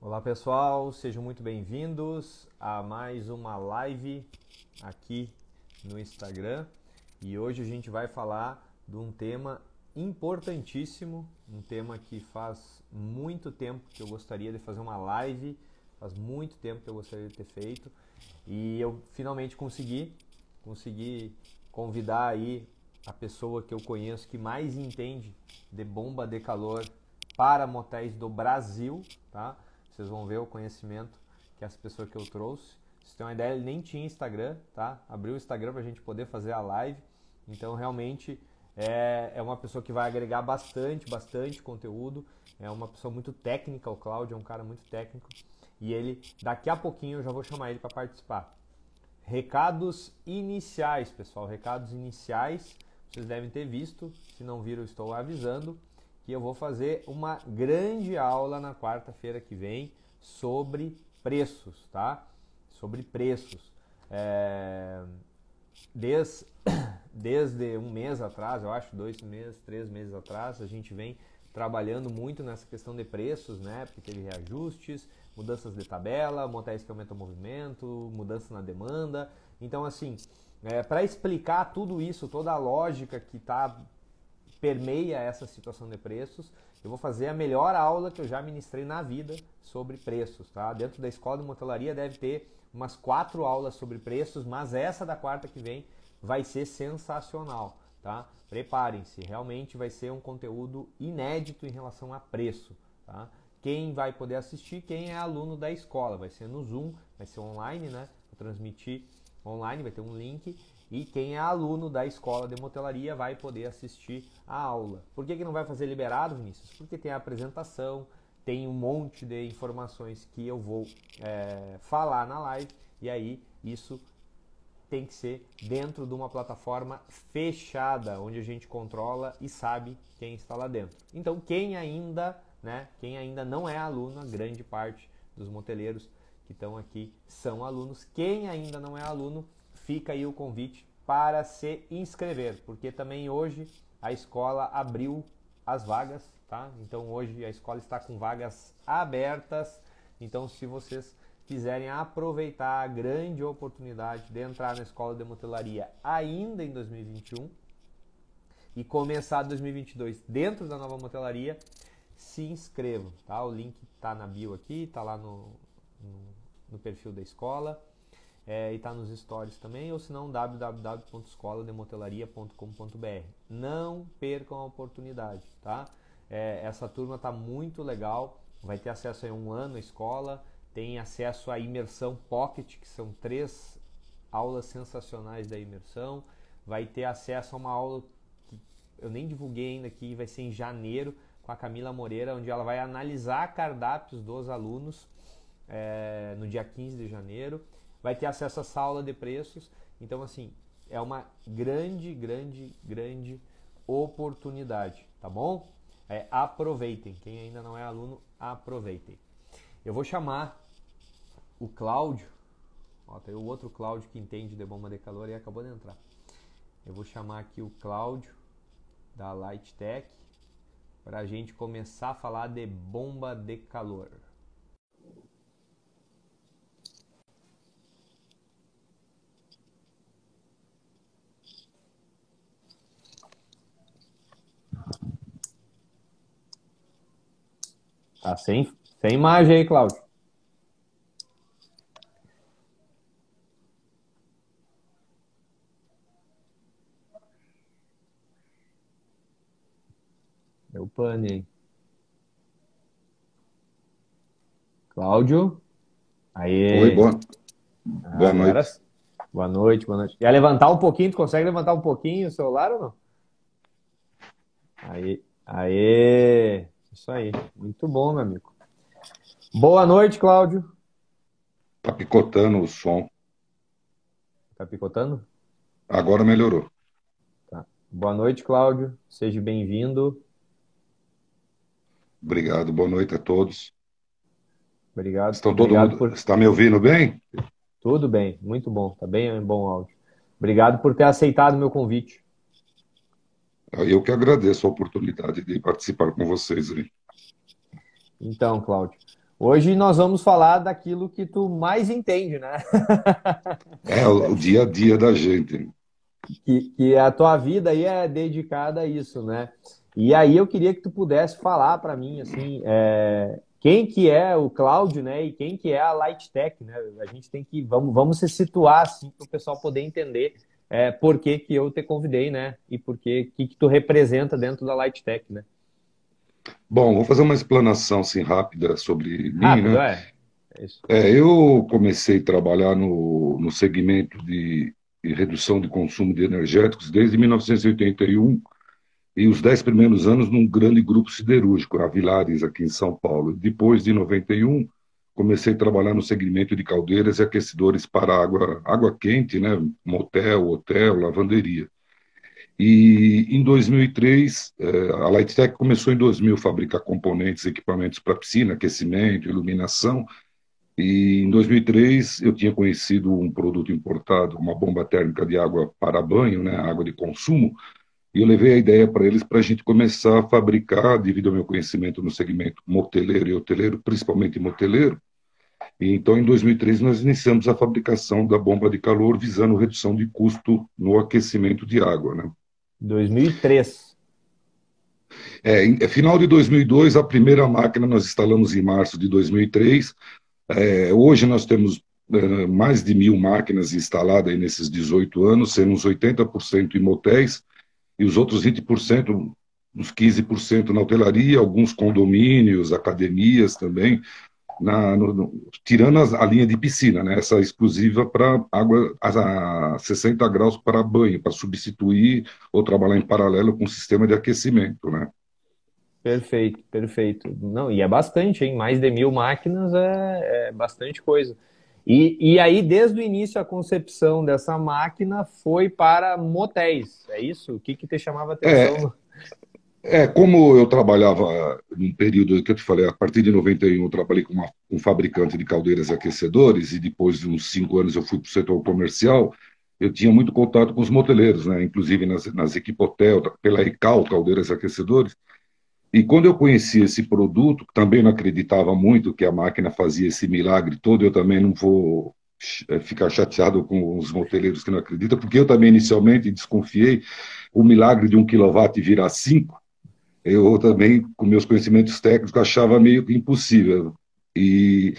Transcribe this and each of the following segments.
Olá pessoal, sejam muito bem-vindos a mais uma live aqui no Instagram e hoje a gente vai falar de um tema importantíssimo, um tema que faz muito tempo que eu gostaria de fazer uma live, faz muito tempo que eu gostaria de ter feito e eu finalmente consegui convidar aí a pessoa que eu conheço que mais entende de bomba de calor para motéis do Brasil, tá? Vocês vão ver o conhecimento que essa pessoa que eu trouxe. Vocês têm uma ideia, ele nem tinha Instagram, tá? Abriu o Instagram para a gente poder fazer a live. Então, realmente, é uma pessoa que vai agregar bastante conteúdo. É uma pessoa muito técnica, o Cláudio é um cara muito técnico. E ele, daqui a pouquinho, eu já vou chamar ele para participar. Recados iniciais, pessoal. Recados iniciais, vocês devem ter visto. Se não viram, eu estou avisando. Que eu vou fazer uma grande aula na quarta-feira que vem sobre preços, tá? Sobre preços. Desde um mês atrás, eu acho, 2 meses, 3 meses atrás, a gente vem trabalhando muito nessa questão de preços, né? Porque teve reajustes, mudanças de tabela, motéis que aumentam o movimento, mudança na demanda. Então, assim, para explicar tudo isso, toda a lógica que permeia essa situação de preços, eu vou fazer a melhor aula que eu já ministrei na vida sobre preços, tá? Dentro da escola de motelaria deve ter umas 4 aulas sobre preços, mas essa da quarta que vem vai ser sensacional, tá? Preparem-se, realmente vai ser um conteúdo inédito em relação a preço, tá? Quem vai poder assistir, quem é aluno da escola, vai ser no Zoom, vai ser online, né? Vou transmitir online, vai ter um link. E quem é aluno da escola de motelaria vai poder assistir a aula. Por que não vai fazer liberado, Vinícius? Porque tem a apresentação, tem um monte de informações que eu vou falar na live. E aí isso tem que ser dentro de uma plataforma fechada, onde a gente controla e sabe quem está lá dentro. Então quem ainda não é aluno, a grande parte dos moteleiros que estão aqui são alunos. Quem ainda não é aluno, fica aí o convite para se inscrever, porque também hoje a escola abriu as vagas, tá? Então hoje a escola está com vagas abertas, então se vocês quiserem aproveitar a grande oportunidade de entrar na escola de motelaria ainda em 2021 e começar 2022 dentro da nova motelaria, se inscrevam, tá? O link está na bio aqui, está lá no perfil da escola. E está nos stories também, ou se não, www.escolademotelaria.com.br. Não percam a oportunidade, tá? Essa turma está muito legal, vai ter acesso a um ano à escola, tem acesso à imersão Pocket, que são 3 aulas sensacionais da imersão, vai ter acesso a uma aula que eu nem divulguei ainda, que vai ser em janeiro, com a Camila Moreira, onde ela vai analisar cardápios dos alunos no dia 15 de janeiro. Vai ter acesso a essa aula de preços. Então, assim, é uma grande oportunidade, tá bom? Aproveitem. Quem ainda não é aluno, aproveitem. Eu vou chamar o Cláudio. Ó, tem o outro Cláudio que entende de bomba de calor e acabou de entrar. Eu vou chamar aqui o Cláudio da Light Tech para a gente começar a falar de bomba de calor. Tá sem imagem aí, Cláudio. Deu pane aí. Cláudio? Aê. Oi, boa noite. Boa noite. Quer levantar um pouquinho? Tu consegue levantar um pouquinho o celular ou não? Aê. Isso aí. Muito bom, meu amigo. Boa noite, Cláudio. Tá picotando o som. Tá picotando? Agora melhorou. Tá. Boa noite, Cláudio. Seja bem-vindo. Obrigado, boa noite a todos. Obrigado. Estão todo mundo. Está me ouvindo bem? Tudo bem, muito bom. Tá bem bom áudio. Obrigado por ter aceitado o meu convite. Eu que agradeço a oportunidade de participar com vocês aí. Então, Cláudio, Hoje nós vamos falar daquilo que tu mais entende, né? É o dia a dia da gente. Que a tua vida aí é dedicada a isso, né? E aí eu queria que tu pudesse falar para mim, assim, quem que é o Cláudio, né? E quem que é a Lighttech, né? A gente tem que, vamos se situar, assim, para o pessoal poder entender por que que eu te convidei, né? E por que tu representa dentro da Lighttech, né? Bom, vou fazer uma explanação assim, rápida sobre mim, Rápido, né? é isso. Eu comecei a trabalhar no segmento de redução de consumo de energéticos desde 1981 e os 10 primeiros anos num grande grupo siderúrgico, a Vilares, aqui em São Paulo. Depois de 91, comecei a trabalhar no segmento de caldeiras e aquecedores para água quente, né? Motel, hotel, lavanderia. E em 2003, a Lighttech começou em 2000 a fabricar componentes, equipamentos para piscina, aquecimento, iluminação. E em 2003 eu tinha conhecido um produto importado, uma bomba térmica de água para banho, né, água de consumo, e eu levei a ideia para eles para a gente começar a fabricar, devido ao meu conhecimento no segmento moteleiro e hoteleiro, principalmente moteleiro. E então, em 2003, nós iniciamos a fabricação da bomba de calor visando redução de custo no aquecimento de água, né? 2003. Final de 2002, a primeira máquina nós instalamos em março de 2003. Hoje nós temos mais de 1.000 máquinas instaladas aí nesses 18 anos, sendo uns 80% em motéis e os outros 20%, uns 15% na hotelaria, alguns condomínios, academias também, tirando a linha de piscina, né? Essa exclusiva para água a 60 graus para banho, para substituir ou trabalhar em paralelo com o sistema de aquecimento, né? Perfeito, perfeito. Não, e é bastante, hein? Mais de 1.000 máquinas é bastante coisa. E aí, desde o início, a concepção dessa máquina foi para motéis, é isso? O que que te chamava a É, atenção? como eu trabalhava num período que eu te falei, a partir de 91 eu trabalhei com um fabricante de caldeiras e aquecedores, e depois de uns 5 anos eu fui para o setor comercial, eu tinha muito contato com os moteleiros, né? Inclusive nas Equipotel, pela ECAL, caldeiras e aquecedores. E quando eu conheci esse produto, também não acreditava muito que a máquina fazia esse milagre todo, eu também não vou ficar chateado com os moteleiros que não acreditam, porque eu também inicialmente desconfiei o milagre de 1 kW virar 5. Eu também, com meus conhecimentos técnicos, achava meio que impossível. E,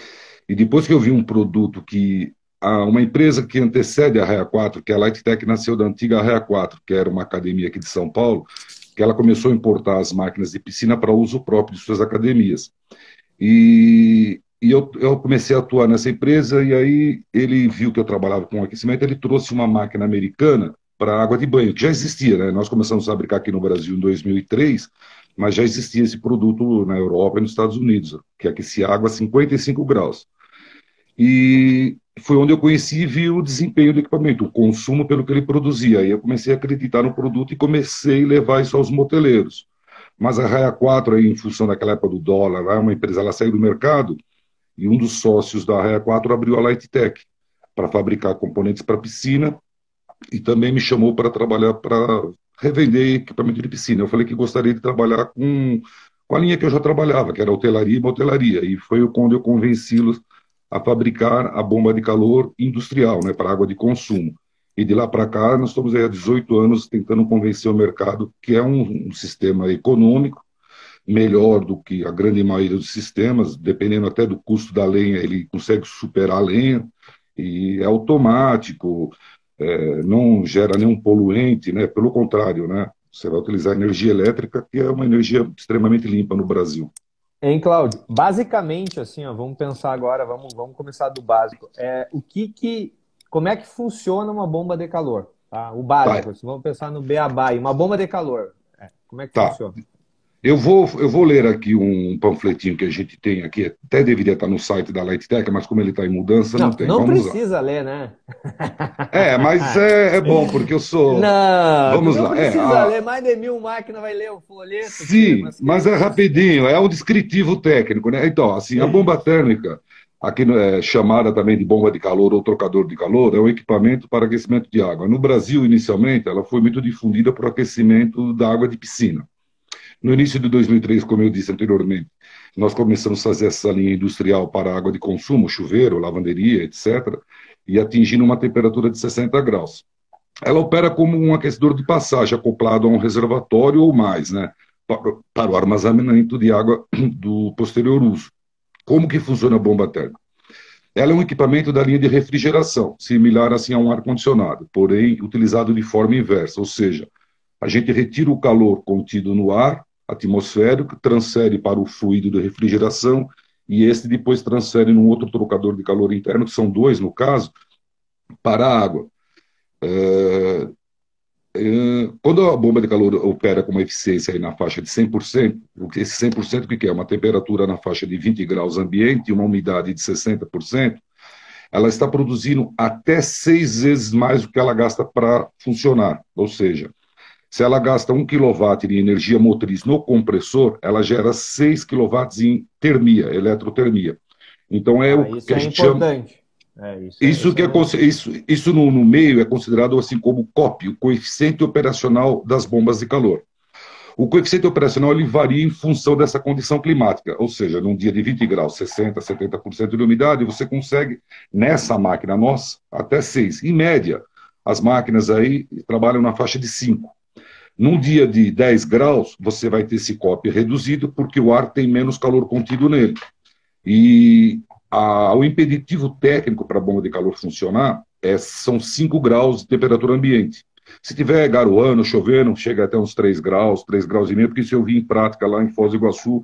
e depois que eu vi um produto que uma empresa que antecede a Raia 4, que é a Lighttech, nasceu da antiga Raia 4, que era uma academia aqui de São Paulo, que ela começou a importar as máquinas de piscina para uso próprio de suas academias. Eu comecei a atuar nessa empresa e aí ele viu que eu trabalhava com aquecimento, ele trouxe uma máquina americana para água de banho, que já existia, né? Nós começamos a fabricar aqui no Brasil em 2003, mas já existia esse produto na Europa e nos Estados Unidos, que aquecia água a 55 graus. E foi onde eu conheci e vi o desempenho do equipamento, o consumo pelo que ele produzia. Aí eu comecei a acreditar no produto e comecei a levar isso aos moteleiros. Mas a Raia 4, aí, em função daquela época do dólar, lá, uma empresa ela saiu do mercado e um dos sócios da Raia 4 abriu a Lighttech para fabricar componentes para piscina e também me chamou para trabalhar para revender equipamento de piscina. Eu falei que gostaria de trabalhar com a linha que eu já trabalhava, que era hotelaria e motelaria. E foi quando eu convenci-los a fabricar a bomba de calor industrial, né, para água de consumo. E de lá para cá, nós estamos aí há 18 anos tentando convencer o mercado que é um sistema econômico, melhor do que a grande maioria dos sistemas, dependendo até do custo da lenha, ele consegue superar a lenha, e é automático, não gera nenhum poluente, né? Pelo contrário, né? Você vai utilizar energia elétrica, que é uma energia extremamente limpa no Brasil. Hein, Cláudio? Basicamente, assim, ó, vamos pensar agora, vamos começar do básico. Como é que funciona uma bomba de calor? Tá? O Tá, básico, assim, vamos pensar no beabá, e uma bomba de calor. Como é que tá. funciona? Eu vou ler aqui um panfletinho que a gente tem aqui, até deveria estar no site da Lighttech, mas como ele está em mudança, não Não, tem. não Vamos lá. precisa ler, né? Mas é bom, porque eu sou. Não, tu Vamos não lá. precisa ler. Mais de 1.000 máquinas vai ler o folheto, tchê, Sim, mas que mas é isso? rapidinho, é um descritivo técnico, né? Então, assim, a bomba térmica, aqui é chamada também de bomba de calor ou trocador de calor, é um equipamento para aquecimento de água. No Brasil, inicialmente, ela foi muito difundida para o aquecimento da água de piscina. No início de 2003, como eu disse anteriormente, nós começamos a fazer essa linha industrial para água de consumo, chuveiro, lavanderia, etc., e atingindo uma temperatura de 60 graus. Ela opera como um aquecedor de passagem acoplado a um reservatório ou mais, né, para o armazenamento de água do posterior uso. Como que funciona a bomba térmica? Ela é um equipamento da linha de refrigeração, similar assim a um ar-condicionado, porém utilizado de forma inversa, ou seja, a gente retira o calor contido no ar atmosférico, transfere para o fluido de refrigeração e este depois transfere num outro trocador de calor interno, que são dois no caso, para a água. Quando a bomba de calor opera com uma eficiência aí na faixa de 100%, esse 100% o que é? Uma temperatura na faixa de 20 graus ambiente e uma umidade de 60%, ela está produzindo até 6 vezes mais do que ela gasta para funcionar. Ou seja, se ela gasta 1 kW de energia motriz no compressor, ela gera 6 kW em termia, eletrotermia. Então é o que a gente importante. chama... Isso no meio é considerado assim como COP, o coeficiente operacional das bombas de calor. O coeficiente operacional ele varia em função dessa condição climática, ou seja, num dia de 20 graus, 60%, 70% de umidade, você consegue, nessa máquina nossa, até 6. Em média, as máquinas aí trabalham na faixa de 5. Num dia de 10 graus, você vai ter esse COP reduzido, porque o ar tem menos calor contido nele. E o impeditivo técnico para a bomba de calor funcionar são 5 graus de temperatura ambiente. Se tiver garoando, chovendo, chega até uns 3 graus e meio, porque isso eu vi em prática lá em Foz do Iguaçu,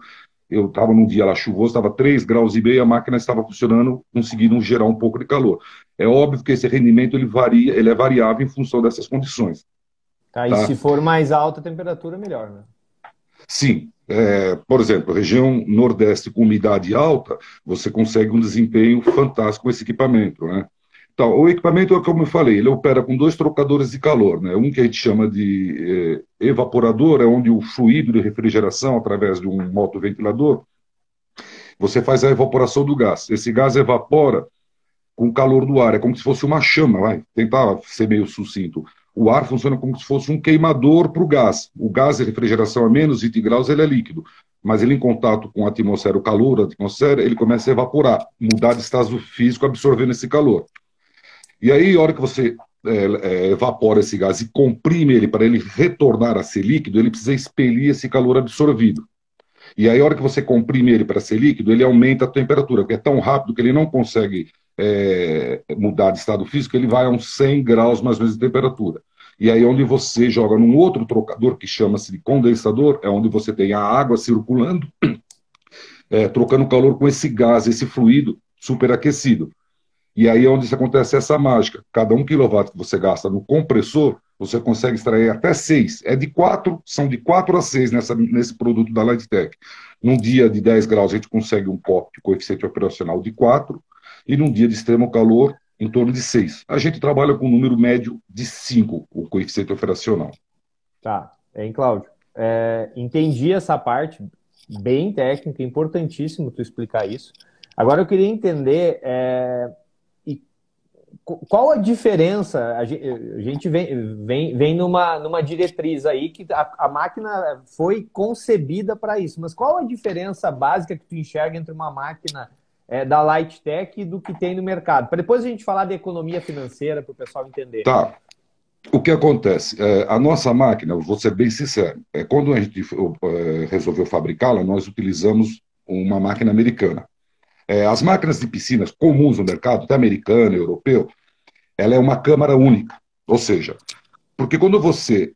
eu estava num dia lá chuvoso, estava 3 graus e meio, a máquina estava funcionando, conseguindo gerar um pouco de calor. É óbvio que esse rendimento ele varia, ele é variável em função dessas condições. Tá? E se for mais alta a temperatura, melhor, né? Sim. Por exemplo, região nordeste com umidade alta, você consegue um desempenho fantástico com esse equipamento, né? Então, o equipamento é como eu falei, ele opera com 2 trocadores de calor, né? Um que a gente chama de evaporador, é onde o fluido de refrigeração, através de um motoventilador, você faz a evaporação do gás. Esse gás evapora com o calor do ar, é como se fosse uma chama, vai tentar ser meio sucinto. O ar funciona como se fosse um queimador para o gás. O gás de refrigeração a menos 20 graus ele é líquido, mas ele em contato com a atmosfera, o calor da atmosfera, ele começa a evaporar, mudar de estado físico absorvendo esse calor. E aí, a hora que você evapora esse gás e comprime ele para ele retornar a ser líquido, ele precisa expelir esse calor absorvido. E aí, a hora que você comprime ele para ser líquido, ele aumenta a temperatura, porque é tão rápido que ele não consegue mudar de estado físico, ele vai a uns 100 graus mais ou menos de temperatura. E aí, onde você joga num outro trocador, que chama-se de condensador, é onde você tem a água circulando, trocando calor com esse gás, esse fluido superaquecido. E aí é onde acontece essa mágica. Cada 1 kW que você gasta no compressor, você consegue extrair até 6. São de 4 a 6 nesse produto da Lightech. Num dia de 10 graus, a gente consegue um COP, coeficiente operacional, de 4, e num dia de extremo calor, em torno de 6. A gente trabalha com um número médio de 5, o coeficiente operacional. Tá, hein, Cláudio? Entendi essa parte, bem técnica, importantíssimo tu explicar isso. Agora eu queria entender... qual a diferença? A gente vem numa diretriz aí que a máquina foi concebida para isso, mas qual a diferença básica que tu enxerga entre uma máquina da Lightech e do que tem no mercado? Para depois a gente falar de economia financeira, para o pessoal entender. Tá. O que acontece? A nossa máquina, vou ser bem sincero, quando a gente resolveu fabricá-la, nós utilizamos uma máquina americana. As máquinas de piscinas comuns no mercado, até americano, europeu, ela é uma câmara única. Ou seja, porque quando você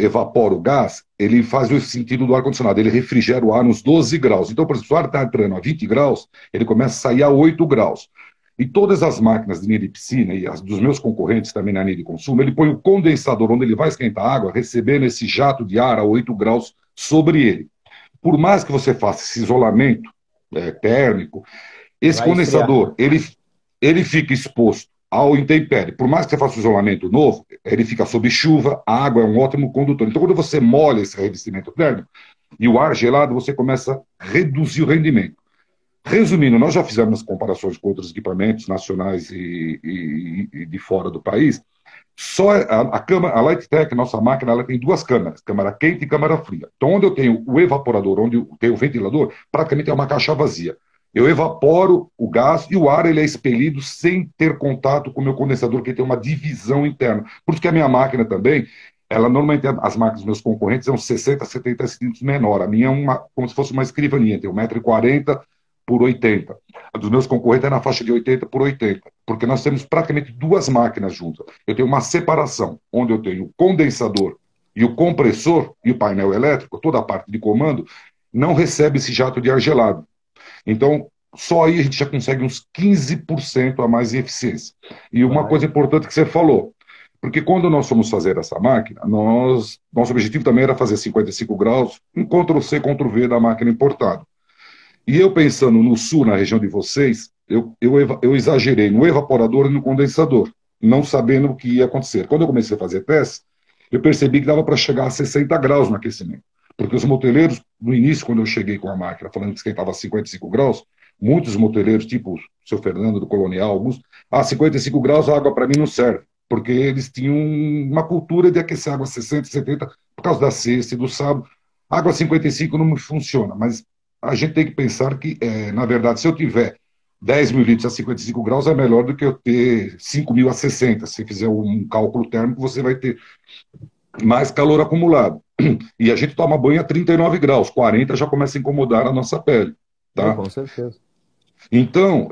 evapora o gás, ele faz o sentido do ar-condicionado, ele refrigera o ar nos 12 graus. Então, por exemplo, se o ar está entrando a 20 graus, ele começa a sair a 8 graus. E todas as máquinas de linha de piscina, e as dos meus concorrentes também na linha de consumo, ele põe o condensador onde ele vai esquentar a água, recebendo esse jato de ar a 8 graus sobre ele. Por mais que você faça esse isolamento térmico, esse condensador, ele fica exposto ao intempérie. Por mais que você faça um isolamento novo, ele fica sob chuva, a água é um ótimo condutor. Então, quando você molha esse revestimento térmico e o ar gelado, você começa a reduzir o rendimento. Resumindo, nós já fizemos comparações com outros equipamentos nacionais e de fora do país. Só a Lighttech, nossa máquina, ela tem duas câmaras, câmara quente e câmara fria. Então, onde eu tenho o evaporador, onde eu tenho o ventilador, praticamente é uma caixa vazia. Eu evaporo o gás e o ar ele é expelido sem ter contato com o meu condensador, que tem uma divisão interna. Por isso que a minha máquina também, ela normalmente, as máquinas dos meus concorrentes são 60, 70 centímetros menor. A minha é como se fosse uma escrivaninha, tem 1,40 m por 80. A dos meus concorrentes é na faixa de 80 por 80, porque nós temos praticamente duas máquinas juntas. Eu tenho uma separação, onde eu tenho o condensador e o compressor e o painel elétrico, toda a parte de comando, não recebe esse jato de ar gelado. Então, só aí a gente já consegue uns 15% a mais em eficiência. E uma coisa importante que você falou, porque quando nós fomos fazer essa máquina, nosso objetivo também era fazer 55 graus, um Ctrl+C, Ctrl+V da máquina importada. E eu pensando no sul, na região de vocês, eu exagerei no evaporador e no condensador, não sabendo o que ia acontecer. Quando eu comecei a fazer testes, eu percebi que dava para chegar a 60 graus no aquecimento. Porque os moteleiros, no início, quando eu cheguei com a máquina, falando que esquentava a 55 graus, muitos moteleiros, tipo o seu Fernando do Colonial, alguns, 55 graus a água para mim não serve. Porque eles tinham uma cultura de aquecer água a 60, 70, por causa da sexta e do sábado. Água a 55 não me funciona, mas a gente tem que pensar que, na verdade, se eu tiver 10 mil litros a 55 graus, é melhor do que eu ter 5 mil a 60. Se fizer um cálculo térmico, você vai ter mais calor acumulado. E a gente toma banho a 39 graus, 40 já começa a incomodar a nossa pele. Tá? Com certeza. Então,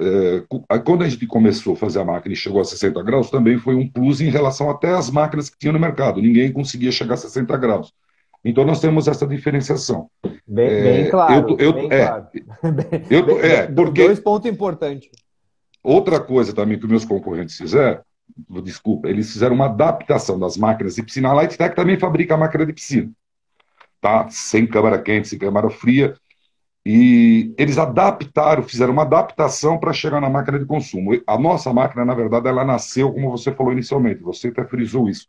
quando a gente começou a fazer a máquina e chegou a 60 graus, também foi um plus em relação até às máquinas que tinham no mercado. Ninguém conseguia chegar a 60 graus. Então, nós temos essa diferenciação. Bem claro. Bem claro. Porque dois pontos importantes. Outra coisa também que os meus concorrentes fizeram, desculpa, eles fizeram uma adaptação das máquinas de piscina. A Lighttech também fabrica a máquina de piscina, tá? Sem câmara quente, sem câmara fria. E eles fizeram uma adaptação para chegar na máquina de consumo. A nossa máquina, na verdade, ela nasceu, como você falou inicialmente, você até frisou isso.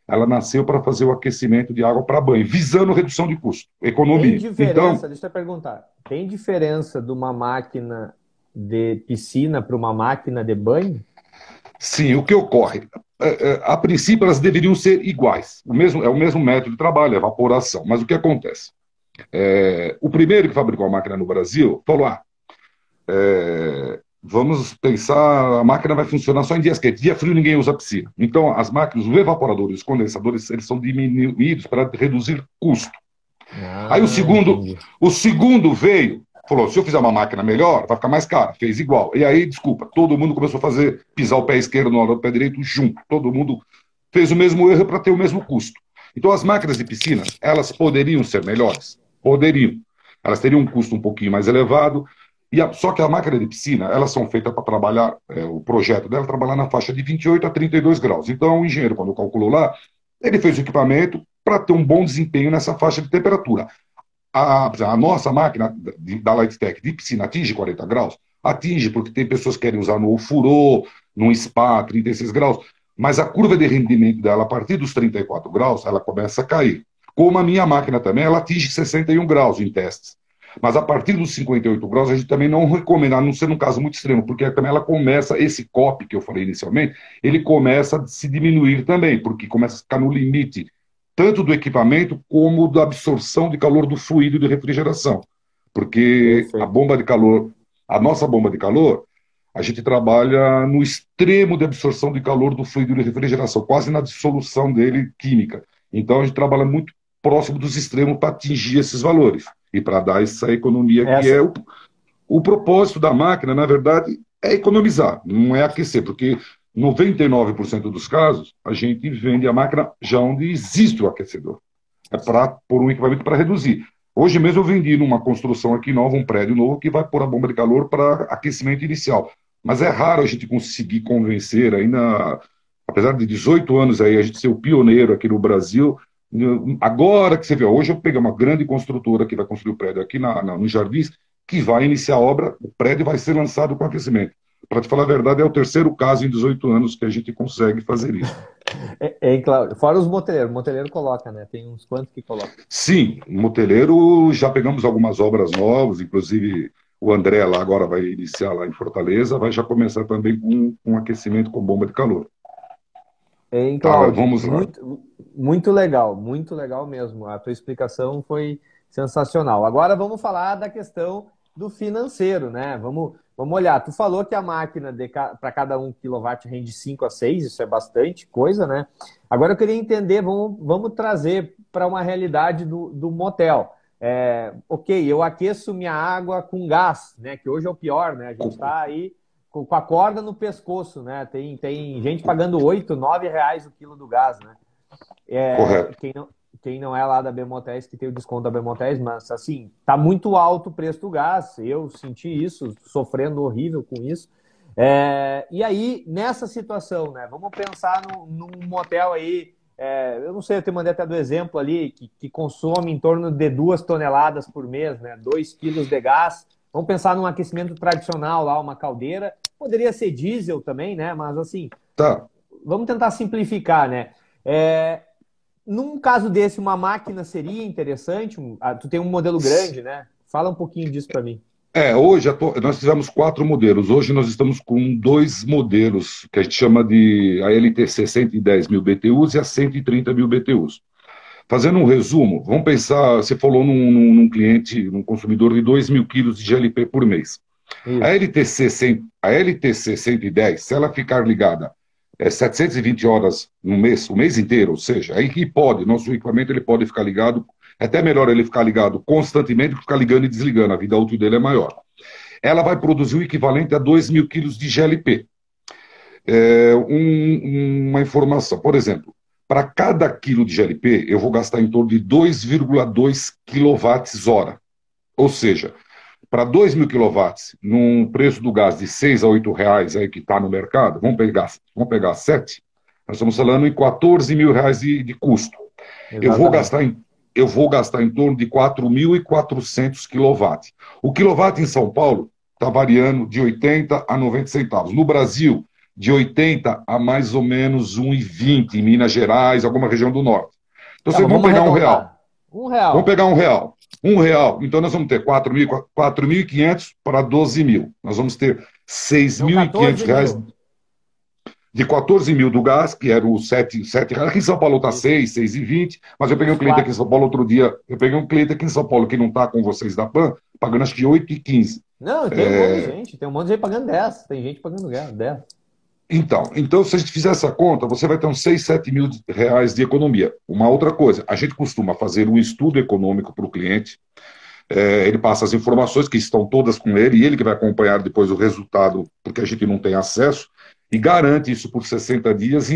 Ela nasceu para fazer o aquecimento de água para banho, visando redução de custo, economia. Tem diferença, deixa eu perguntar, tem diferença de uma máquina de piscina para uma máquina de banho? Sim, o que ocorre? A princípio, elas deveriam ser iguais. É o mesmo método de trabalho, a evaporação. Mas o que acontece? O primeiro que fabricou a máquina no Brasil falou: vamos pensar, a máquina vai funcionar só em dias quentes. Dia frio ninguém usa piscina. Então, as máquinas, os evaporadores, os condensadores, eles são diminuídos para reduzir custo. Aí o segundo veio, falou: se eu fizer uma máquina melhor, vai ficar mais cara. Fez igual. E aí, desculpa, todo mundo começou a pisar o pé esquerdo na hora do pé direito junto. Todo mundo fez o mesmo erro para ter o mesmo custo. Então, as máquinas de piscina, elas poderiam ser melhores? Poderiam. Elas teriam um custo um pouquinho mais elevado. Só que a máquina de piscina, elas são feitas para trabalhar, o projeto dela é trabalhar na faixa de 28 a 32 graus. Então, o engenheiro, quando calculou lá, ele fez o equipamento para ter um bom desempenho nessa faixa de temperatura. A nossa máquina da Lighttech de piscina atinge 40 graus? Atinge, porque tem pessoas que querem usar no ofurô, num spa, 36 graus, mas a curva de rendimento dela, a partir dos 34 graus, ela começa a cair. Como a minha máquina também, ela atinge 61 graus em testes. Mas a partir dos 58 graus, a gente também não recomenda, a não ser num caso muito extremo, porque também ela começa, esse COP que eu falei inicialmente, ele começa a se diminuir também, porque começa a ficar no limite, tanto do equipamento como da absorção de calor do fluido de refrigeração. Porque a bomba de calor, a nossa bomba de calor, a gente trabalha no extremo de absorção de calor do fluido de refrigeração, quase na dissolução dele química. Então a gente trabalha muito próximo dos extremos para atingir esses valores e para dar essa economia que é o propósito da máquina, na verdade, é economizar, não é aquecer, porque 99% dos casos a gente vende a máquina já onde existe o aquecedor. É para pôr um equipamento para reduzir. Hoje mesmo eu vendi numa construção aqui nova, um prédio novo, que vai pôr a bomba de calor para aquecimento inicial. Mas é raro a gente conseguir convencer, ainda, apesar de 18 anos aí, a gente ser o pioneiro aqui no Brasil. Agora que você vê, hoje eu peguei uma grande construtora que vai construir o prédio aqui no Jardins, que vai iniciar a obra, o prédio vai ser lançado com aquecimento. Para te falar a verdade, é o terceiro caso em 18 anos que a gente consegue fazer isso. Claro. Fora os moteleiros, o moteleiro coloca, né? Tem uns quantos que colocam. Sim, moteleiro, já pegamos algumas obras novas, inclusive o André lá agora vai iniciar lá em Fortaleza, vai já começar também com aquecimento com bomba de calor. Hein, Tá, Cláudio? vamos lá. Muito legal mesmo. A tua explicação foi sensacional. Agora vamos falar da questão do financeiro, né? Vamos olhar. Tu falou que a máquina para cada 1 kW rende 5 a 6, isso é bastante coisa, né? Agora eu queria entender, vamos trazer para uma realidade do motel. Ok, eu aqueço minha água com gás, né? Que hoje é o pior, né? A gente está aí com a corda no pescoço, né? Tem gente pagando 8, 9 reais o quilo do gás, né? Correto. Quem não é lá da Bemotéis, que tem o desconto da Bemotéis, mas assim, tá muito alto o preço do gás. Eu senti isso, sofrendo horrível com isso. E aí, nessa situação, né? Vamos pensar num motel aí, eu não sei, eu te mandei até do exemplo ali, que consome em torno de 2 toneladas por mês, né? 2 quilos de gás. Vamos pensar num aquecimento tradicional lá, uma caldeira. Poderia ser diesel também, né? Mas assim, Tá. vamos tentar simplificar, né? Num caso desse, uma máquina seria interessante? Tu tem um modelo grande, né? Fala um pouquinho disso para mim. Hoje nós fizemos 4 modelos. Hoje nós estamos com 2 modelos, que a gente chama de a LTC 110 mil BTUs e a 130 mil BTUs. Fazendo um resumo, vamos pensar, você falou num cliente, num consumidor de 2.000 quilos de GLP por mês. A LTC 110, se ela ficar ligada 720 horas no mês, o mês inteiro, ou seja, aí que nosso equipamento ele pode ficar ligado, é até melhor ele ficar ligado constantemente que ficar ligando e desligando, a vida útil dele é maior. Ela vai produzir o equivalente a 2.000 quilos de GLP. Uma informação, por exemplo, para cada quilo de GLP, eu vou gastar em torno de 2,2 kWh. Ou seja, para 2.000 kW, num preço do gás de 6 a 8 reais aí que está no mercado, vamos pegar 7, nós estamos falando em 14 mil reais de custo. Eu vou gastar em torno de 4.400 kW. O quilowatt em São Paulo está variando de 80 a 90 centavos. No Brasil, de 80 a mais ou menos 1,20 em Minas Gerais, alguma região do norte. Então, vocês vão pegar R$ 1. Vamos pegar R$ 1. R$ 1. Então, nós vamos ter 4.500 para 12 mil. Nós vamos ter 6.500 reais de 14 mil do gás, que era o 7 reais. Aqui em São Paulo está 6, 6,20. Mas eu peguei um cliente aqui em São Paulo outro dia. Eu peguei um cliente aqui em São Paulo que não está com vocês da PAN, pagando acho que 8,15. Não, tem um monte de gente. Tem um monte de gente pagando 10. Tem gente pagando 10. Então, se a gente fizer essa conta, você vai ter uns 6, 7 mil reais de economia. Uma outra coisa, a gente costuma fazer um estudo econômico para o cliente, ele passa as informações que estão todas com ele, e ele que vai acompanhar depois o resultado, porque a gente não tem acesso, e garante isso por 60 dias,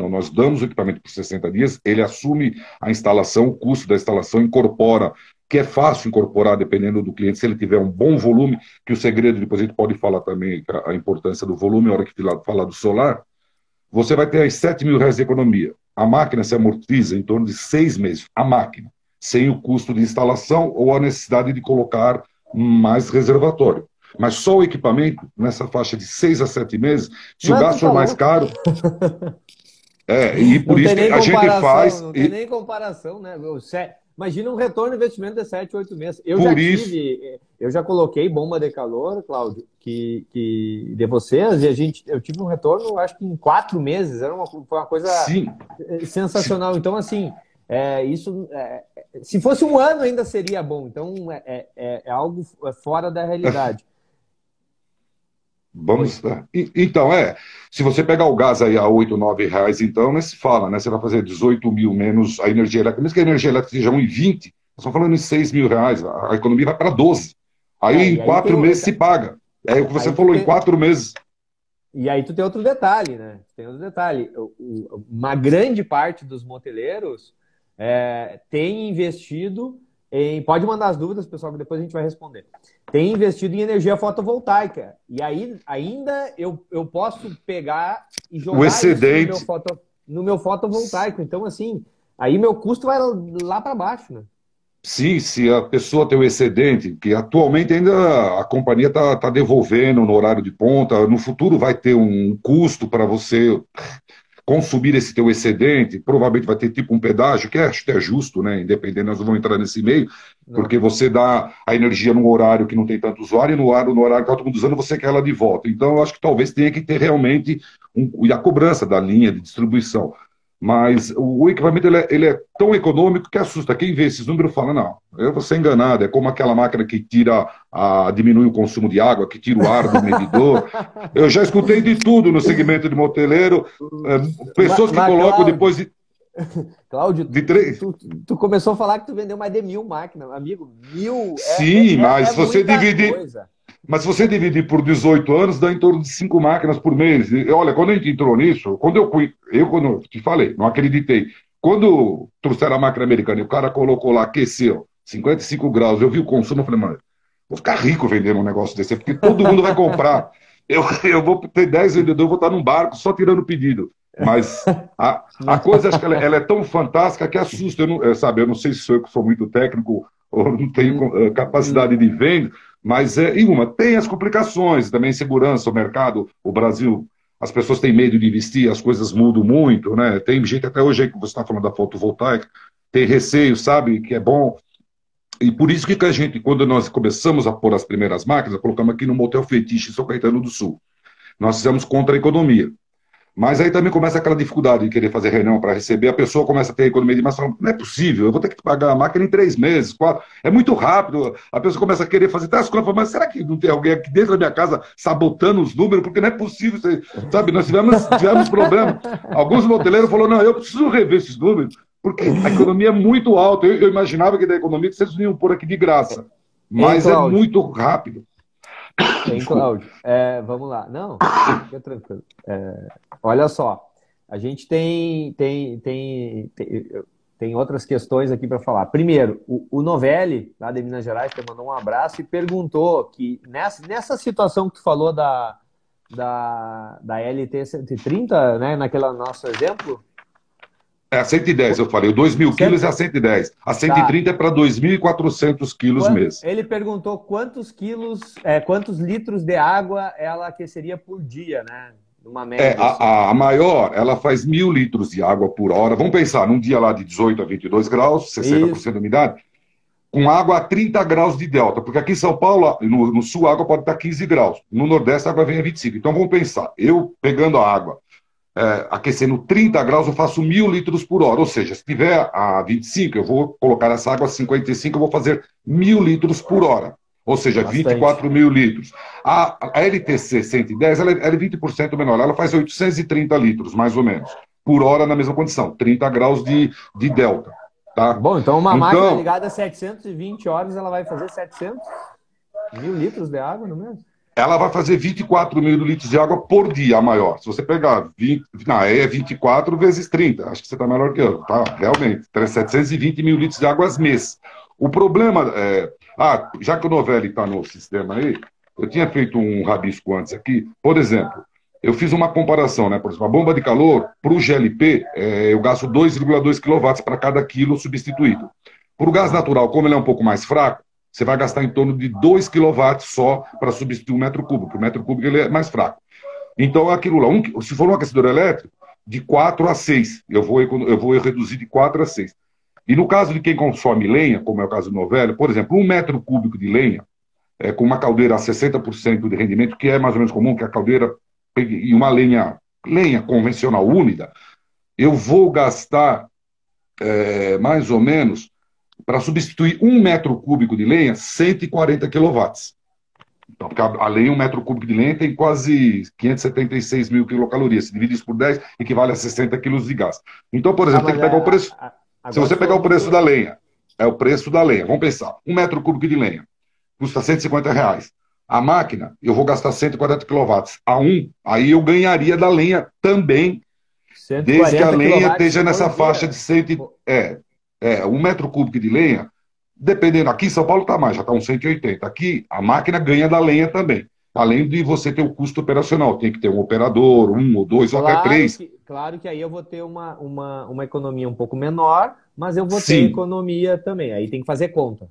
nós damos o equipamento por 60 dias, ele assume a instalação, o custo da instalação, incorpora, que é fácil incorporar, dependendo do cliente, se ele tiver um bom volume, que o segredo, depois a gente pode falar também a importância do volume, na hora que falar do solar, você vai ter aí 7 mil reais de economia. A máquina se amortiza em torno de 6 meses, a máquina, sem o custo de instalação ou a necessidade de colocar mais reservatório. Mas só o equipamento, nessa faixa de 6 a 7 meses, se o gasto for mais caro... e por isso que a gente faz... Não tem nem comparação, né? Imagina um retorno de investimento de 7, 8 meses. Eu já coloquei bomba de calor, Cláudio, que de vocês, e eu tive um retorno, acho que em 4 meses. Foi uma coisa sensacional. Então, assim, se fosse um ano ainda seria bom. Então, é algo fora da realidade. Vamos lá. Então, se você pegar o gás aí a 8, 9 reais, então, né, se fala, né, você vai fazer 18 mil menos a energia elétrica, mesmo que a energia elétrica seja 1,20, nós estamos falando em 6 mil reais, a economia vai para 12. Aí em 4 meses se paga. É o que você falou, em 4 meses. E aí tu tem outro detalhe, né? Uma grande parte dos moteleiros tem investido pode mandar as dúvidas, pessoal, que depois a gente vai responder. Tem investido em energia fotovoltaica. E aí ainda eu posso pegar e jogar o excedente isso no meu fotovoltaico. Então, assim, aí meu custo vai lá para baixo, né? Sim, se a pessoa tem o excedente, que atualmente ainda a companhia está devolvendo no horário de ponta, no futuro vai ter um custo para você consumir esse teu excedente, provavelmente vai ter tipo um pedágio, que acho que é justo, né? Independente, nós não vamos entrar nesse meio, porque você dá a energia num horário que não tem tanto usuário, e no horário que está todo mundo usando, você quer ela de volta. Então, eu acho que talvez tenha que ter realmente a cobrança da linha de distribuição. Mas o equipamento ele é tão econômico que assusta. Quem vê esses números fala, não, eu vou ser enganado. É como aquela máquina que diminui o consumo de água, que tira o ar do medidor. Eu já escutei de tudo no segmento de moteleiro. Pessoas que colocam Cláudio, depois de... Cláudio, de três... tu começou a falar que tu vendeu mais de 1.000 máquinas. Amigo, 1.000 Sim, mas se você dividir... coisa. Mas se você dividir por 18 anos, dá em torno de 5 máquinas por mês. E, olha, quando a gente entrou nisso, quando eu te falei, não acreditei. Quando trouxeram a máquina americana e o cara colocou lá, aqueceu, 55 graus, eu vi o consumo, eu falei, mano, vou ficar rico vendendo um negócio desse, porque todo mundo vai comprar. Eu vou ter 10 vendedores, eu vou estar num barco só tirando pedido. Mas a coisa, acho que ela é tão fantástica que assusta. Eu não sei se sou eu que sou muito técnico ou não tenho capacidade de venda, mas tem as complicações, também segurança, o mercado, o Brasil, as pessoas têm medo de investir, as coisas mudam muito, né? Tem gente até hoje aí que você está falando da fotovoltaica, tem receio, sabe, que é bom. E por isso que a gente, quando nós começamos a pôr as primeiras máquinas, colocamos aqui no Motel Fetiche, em São Caetano do Sul. Nós fizemos contra a economia. Mas aí também começa aquela dificuldade de querer fazer reunião para receber, a pessoa começa a ter economia demais, fala, não é possível, eu vou ter que pagar a máquina em 3 meses, 4, é muito rápido, a pessoa começa a querer fazer até as contas, mas será que não tem alguém aqui dentro da minha casa sabotando os números, porque não é possível, sabe, nós tivemos problema, alguns moteleiros falaram, não, eu preciso rever esses números, porque a economia é muito alta, eu imaginava que da economia que vocês iam pôr aqui de graça, mas é muito rápido. Cláudio, vamos lá. Não, fica tranquilo. Olha só, a gente tem outras questões aqui para falar. Primeiro, o Novelli, lá de Minas Gerais, te mandou um abraço e perguntou que nessa situação que tu falou da LT130, né, naquele nosso exemplo... É a 110, eu falei. O 2.000 quilos é a 110. A 130 é para 2.400 quilos mês. Ele perguntou quantos litros de água ela aqueceria por dia, né? Numa média. A maior, ela faz 1.000 litros de água por hora. Vamos pensar, num dia lá de 18 a 22 graus, 60% de umidade, com água a 30 graus de delta. Porque aqui em São Paulo, no sul, a água pode estar 15 graus. No Nordeste, a água vem a 25. Então, vamos pensar, eu pegando a água, aquecendo 30 graus, eu faço 1.000 litros por hora. Ou seja, se tiver a 25, eu vou colocar essa água a 55, eu vou fazer 1.000 litros por hora. Ou seja, bastante. 24.000 litros. A LTC 110, ela é 20% menor. Ela faz 830 litros, mais ou menos, por hora na mesma condição. 30 graus de delta. Tá? Bom, então uma máquina ligada a 720 horas, ela vai fazer 700 mil litros de água, não é mesmo? Ela vai fazer 24.000 litros de água por dia, a maior. Se você pegar 24 vezes 30, acho que você está melhor que eu, tá? Realmente, 720.000 litros de água mês. O problema já que o Novelli está no sistema aí, eu tinha feito um rabisco antes aqui, por exemplo, eu fiz uma comparação, né? Por exemplo, a bomba de calor, para o GLP, eu gasto 2,2 kW para cada quilo substituído. Para o gás natural, como ele é um pouco mais fraco, você vai gastar em torno de 2 kW só para substituir um metro cúbico, porque o metro cúbico ele é mais fraco. Então, aquilo lá, se for um aquecedor elétrico, de 4 a 6, eu vou reduzir de 4 a 6. E no caso de quem consome lenha, como é o caso do Novelli, por exemplo, 1 metro cúbico de lenha, com uma caldeira a 60% de rendimento, que é mais ou menos comum, que a caldeira e uma lenha convencional úmida, eu vou gastar mais ou menos, para substituir 1 metro cúbico de lenha, 140 kW. Então, porque a lenha, 1 metro cúbico de lenha tem quase 576 mil quilocalorias. Se divide isso por 10, equivale a 60 quilos de gás. Então, por exemplo, tem que pegar o preço. Se você pegar o preço da lenha, é o preço da lenha. Vamos pensar, 1 metro cúbico de lenha custa R$150. A máquina, eu vou gastar 140 kW. Aí eu ganharia da lenha também, desde que a lenha esteja nessa faixa de 100. 1 metro cúbico de lenha, dependendo, aqui em São Paulo está mais, já está uns 180. Aqui, a máquina ganha da lenha também. Além de você ter o custo operacional, tem que ter um operador, 1 ou 2 ou até 3. Claro que aí eu vou ter uma economia um pouco menor, mas eu vou ter economia também. Aí tem que fazer conta.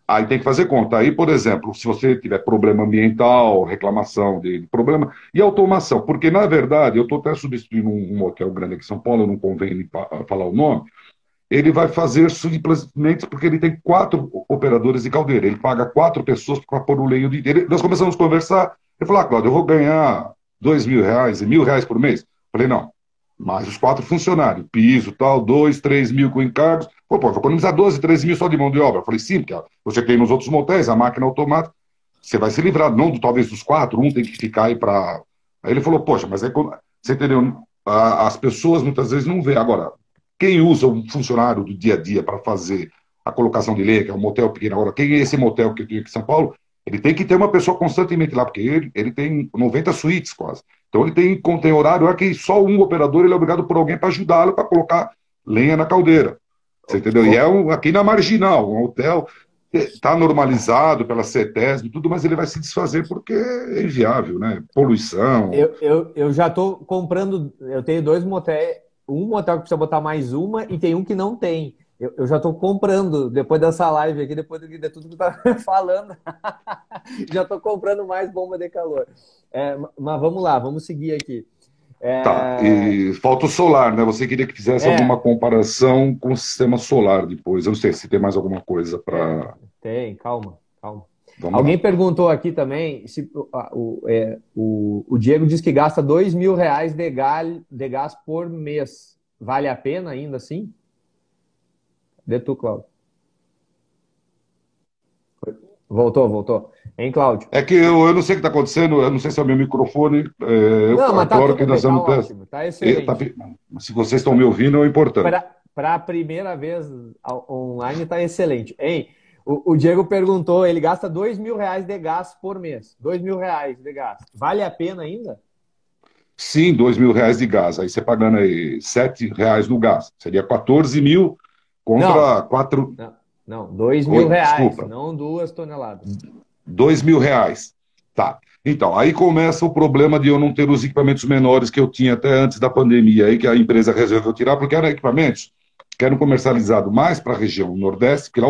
Aí tem que fazer conta. Aí, por exemplo, se você tiver problema ambiental, reclamação de problema, e automação, porque na verdade, eu estou até substituindo um hotel grande aqui em São Paulo, não convém nem falar o nome, ele vai fazer simplesmente porque ele tem 4 operadores de caldeira, ele paga 4 pessoas para pôr o lenho de... Nós começamos a conversar, ele falou, Cláudio, eu vou ganhar R$ 2.000 e R$ 1.000 por mês. Eu falei, não, mais os 4 funcionários, piso, tal, 2, 3 mil com encargos. Pô, vou economizar 12, 13 mil só de mão de obra. Eu falei, sim, porque você tem nos outros motéis a máquina automática, você vai se livrar, não talvez dos 4, um tem que ficar aí para... Aí ele falou, poxa, mas você entendeu? As pessoas muitas vezes não vê. Agora, quem usa um funcionário do dia a dia para fazer a colocação de lenha, que é um motel pequeno, agora, quem é esse motel que eu tenho aqui em São Paulo, ele tem que ter uma pessoa constantemente lá, porque ele tem 90 suítes quase. Então ele tem horário que só um operador ele é obrigado por alguém para ajudá-lo para colocar lenha na caldeira. Você entendeu? E aqui na Marginal, um hotel está normalizado pela CETESB e tudo, mas ele vai se desfazer porque é inviável, né? Poluição. Eu já estou comprando, eu tenho 2 motéis, um motel que precisa botar mais uma e tem um que não tem. Eu já estou comprando, depois dessa live aqui, depois de tudo que tá falando, já estou comprando mais bomba de calor. Mas vamos lá, vamos seguir aqui. Tá, e falta o solar, né? Você queria que fizesse alguma comparação com o sistema solar depois. Eu não sei se tem mais alguma coisa para... Tem, calma. Vamos Alguém lá. perguntou aqui também, se, o Diego diz que gasta R$ 2.000 de gás por mês. Vale a pena ainda assim? De tu, Cláudio. Voltou. Hein, Cláudio? É que eu não sei o que está acontecendo, eu não sei se é o meu microfone. Não, mas tá claro tudo que nós bem, tá vamos ter. ótimo, tá excelente. Se vocês estão me ouvindo, é importante. Para a primeira vez online, tá excelente. Hein? O Diego perguntou, ele gasta R$ 2.000 de gás por mês. R$ 2.000 de gás. Vale a pena ainda? Sim, R$ 2.000 de gás. Aí você pagando aí R$ 7 no gás. Seria 14 mil contra 4. Não, R$ 2.000, desculpa. não 2 toneladas. R$ 2.000. Tá. Então, aí começa o problema de eu não ter os equipamentos menores que eu tinha até antes da pandemia, aí que a empresa resolveu tirar, porque eram equipamentos que eram comercializados mais para a região Nordeste, porque lá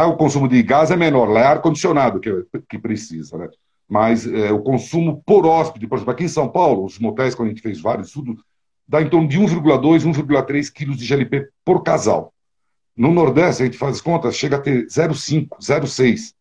o consumo de gás é menor, lá é ar-condicionado que precisa, né? Mas o consumo por hóspede, por exemplo, aqui em São Paulo, os motéis, quando a gente fez vários estudos, dá em torno de 1,2, 1,3 quilos de GLP por casal. No Nordeste, a gente faz as contas, chega a ter 0,5, 0,6.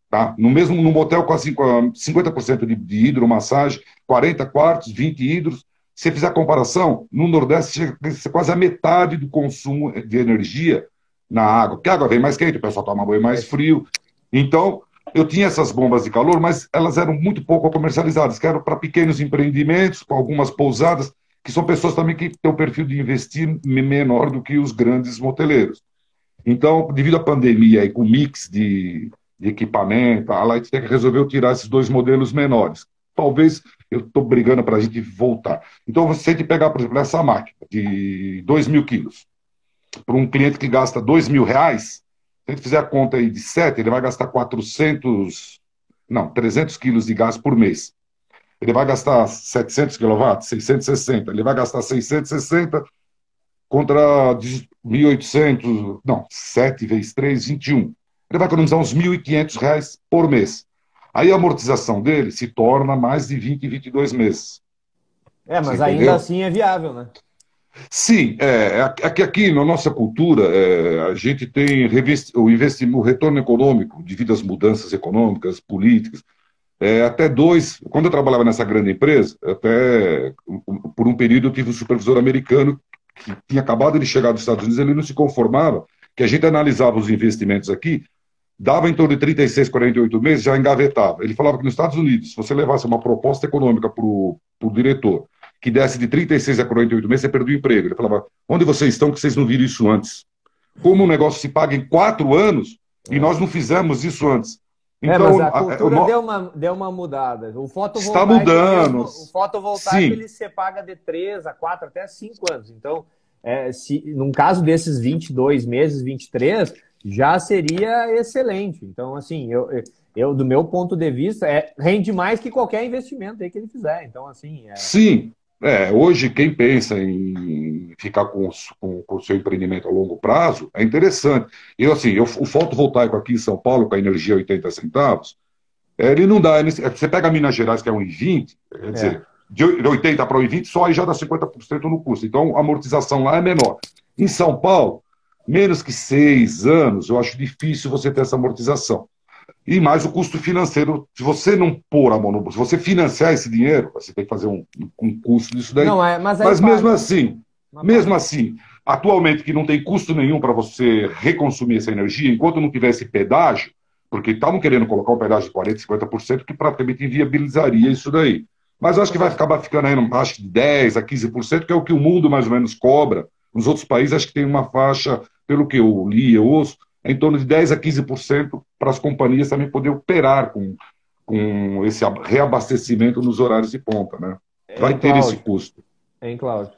Tá? No motel com 50% de hidromassagem, 40 quartos, 20 hidros. Se você fizer a comparação, no Nordeste chega a ser quase a metade do consumo de energia na água, porque a água vem mais quente, o pessoal toma banho mais frio. Então, eu tinha essas bombas de calor, mas elas eram muito pouco comercializadas, que eram para pequenos empreendimentos, com algumas pousadas, que são pessoas também que têm um perfil de investir menor do que os grandes moteleiros. Então, devido à pandemia e com o mix de equipamento, a Lightech resolveu tirar esses 2 modelos menores. Talvez eu estou brigando para a gente voltar. Então, se a gente pegar, por exemplo, essa máquina de 2.000 quilos, para um cliente que gasta R$ 2.000, se a gente fizer a conta aí de 7, ele vai gastar 300 quilos de gás por mês. Ele vai gastar 700 quilowatts, 660. Ele vai gastar 660 contra 1.800, não, 7 vezes 3, 21. Ele vai economizar uns R$ 1.500 por mês. Aí a amortização dele se torna mais de 20, 22 meses. Mas ainda assim é viável, né? Sim, aqui na nossa cultura, a gente tem o retorno econômico devido às mudanças econômicas, políticas, até 2. Quando eu trabalhava nessa grande empresa, até por um período eu tive um supervisor americano que tinha acabado de chegar dos Estados Unidos, ele não se conformava, que a gente analisava os investimentos aqui, dava em torno de 36, 48 meses, já engavetava. Ele falava que nos Estados Unidos, se você levasse uma proposta econômica para o diretor, que desse de 36 a 48 meses, você perdeu o emprego. Ele falava, onde vocês estão que vocês não viram isso antes? Como o negócio se paga em 4 anos, e nós não fizemos isso antes. Então, mas a cultura deu uma mudada. O fotovoltaico está mudando. O fotovoltaico ele se paga de 3 a 4, até 5 anos. Então, num caso desses 22 meses, 23, já seria excelente. Então, assim, eu do meu ponto de vista, rende mais que qualquer investimento aí que ele fizer. Então, assim... Sim, Hoje, quem pensa em ficar com o seu empreendimento a longo prazo, é interessante. O fotovoltaico aqui em São Paulo, com a energia 80 centavos, ele não dá. Você pega Minas Gerais, que é 1,20, quer É, dizer, de 80 para 1,20, só aí já dá 50% no custo. Então, a amortização lá é menor. Em São Paulo, menos que 6 anos, eu acho difícil você ter essa amortização. E mais o custo financeiro, se você não pôr a mão no bolso, se você financiar esse dinheiro, você tem que fazer um custo disso daí. não, mas aí Mas paga. Mas mesmo paga. assim, atualmente que não tem custo nenhum para você reconsumir essa energia, enquanto não tivesse pedágio, porque estavam querendo colocar um pedágio de 40%, 50%, que praticamente inviabilizaria isso daí. Mas eu acho que vai Não, acabar ficando aí, acho que de 10% a 15%, que é o que o mundo mais ou menos cobra. Nos outros países, acho que tem uma faixa, pelo que eu li, eu ouço, é em torno de 10% a 15% para as companhias também poder operar com esse reabastecimento nos horários de ponta, né? Vai hein, ter esse Cláudio? custo. Hein, Cláudio?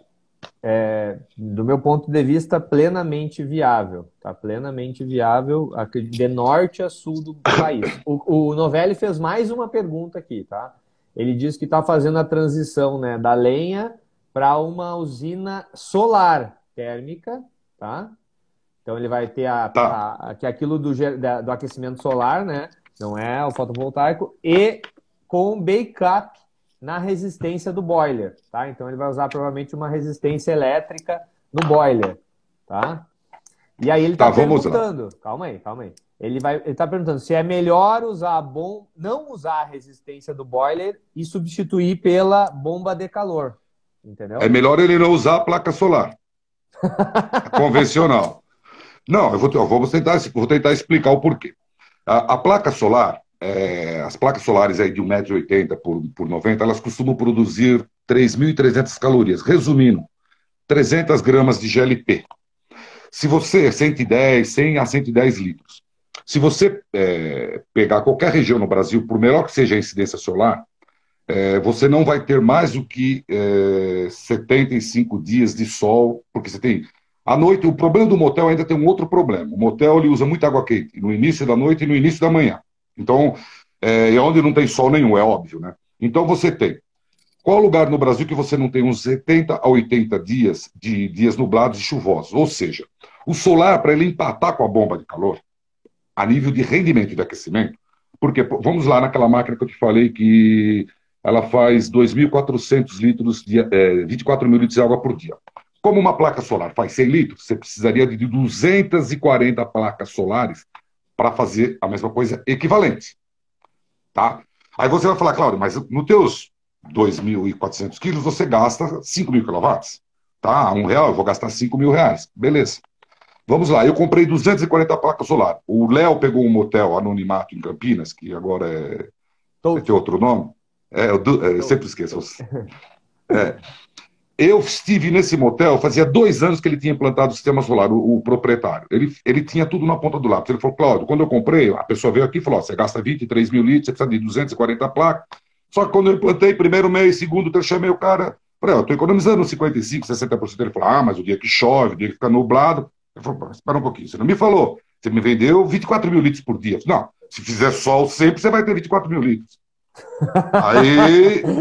Do meu ponto de vista, plenamente viável. Tá plenamente viável de norte a sul do país. O Novelli fez mais uma pergunta aqui, tá? Ele diz que está fazendo a transição, né, da lenha para uma usina solar térmica, tá? Então ele vai ter Tá, que é aquilo do aquecimento solar, né? Não é o fotovoltaico, e com backup na resistência do boiler, tá? Então ele vai usar provavelmente uma resistência elétrica no boiler, tá? E aí ele está tá, vamos lá. perguntando, calma aí. Ele está perguntando se é melhor não usar a resistência do boiler e substituir pela bomba de calor, É entendeu? melhor ele não usar a placa solar, a convencional. Não, vou tentar explicar o porquê. A placa solar, as placas solares aí de 1,80 m por 90, elas costumam produzir 3.300 calorias. Resumindo, 300 gramas de GLP. Se você, 110, 100 a 110 litros. Se você pegar qualquer região no Brasil, por melhor que seja a incidência solar, você não vai ter mais do que 75 dias de sol, porque você tem. À noite, o problema do motel ainda tem um outro problema. O motel ele usa muita água quente no início da noite e no início da manhã. Então, é onde não tem sol nenhum, é óbvio, né? Então você tem. Qual lugar no Brasil que você não tem uns 70 a 80 dias de dias nublados e chuvosos? Ou seja, o solar, para ele empatar com a bomba de calor, a nível de rendimento e de aquecimento, porque vamos lá naquela máquina que eu te falei que ela faz 2.400 litros, 24 mil litros de água por dia. Como uma placa solar faz 100 litros, você precisaria de 240 placas solares para fazer a mesma coisa equivalente. Tá? Aí você vai falar, Cláudio, mas nos teus 2.400 quilos você gasta 5.000 quilowatts. Tá? R$ 1 eu vou gastar R$ 5.000. Beleza. Vamos lá, eu comprei 240 placas solar. O Léo pegou um motel anonimato em Campinas, que agora tem Touch, outro nome. Eu touch, sempre esqueço. touch. Eu estive nesse motel, fazia 2 anos que ele tinha implantado o sistema solar, o proprietário. Ele tinha tudo na ponta do lápis. Ele falou, Cláudio, quando eu comprei, a pessoa veio aqui e falou, você gasta 23 mil litros, você precisa de 240 placas. Só que quando eu implantei, primeiro mês, segundo, terceiro, chamei o cara, falei, eu estou economizando 55%, 60%. Ele falou, mas o dia que chove, o dia que fica nublado. Eu falei, espera um pouquinho, você não me falou, você me vendeu 24 mil litros por dia. Não, se fizer sol sempre, você vai ter 24 mil litros.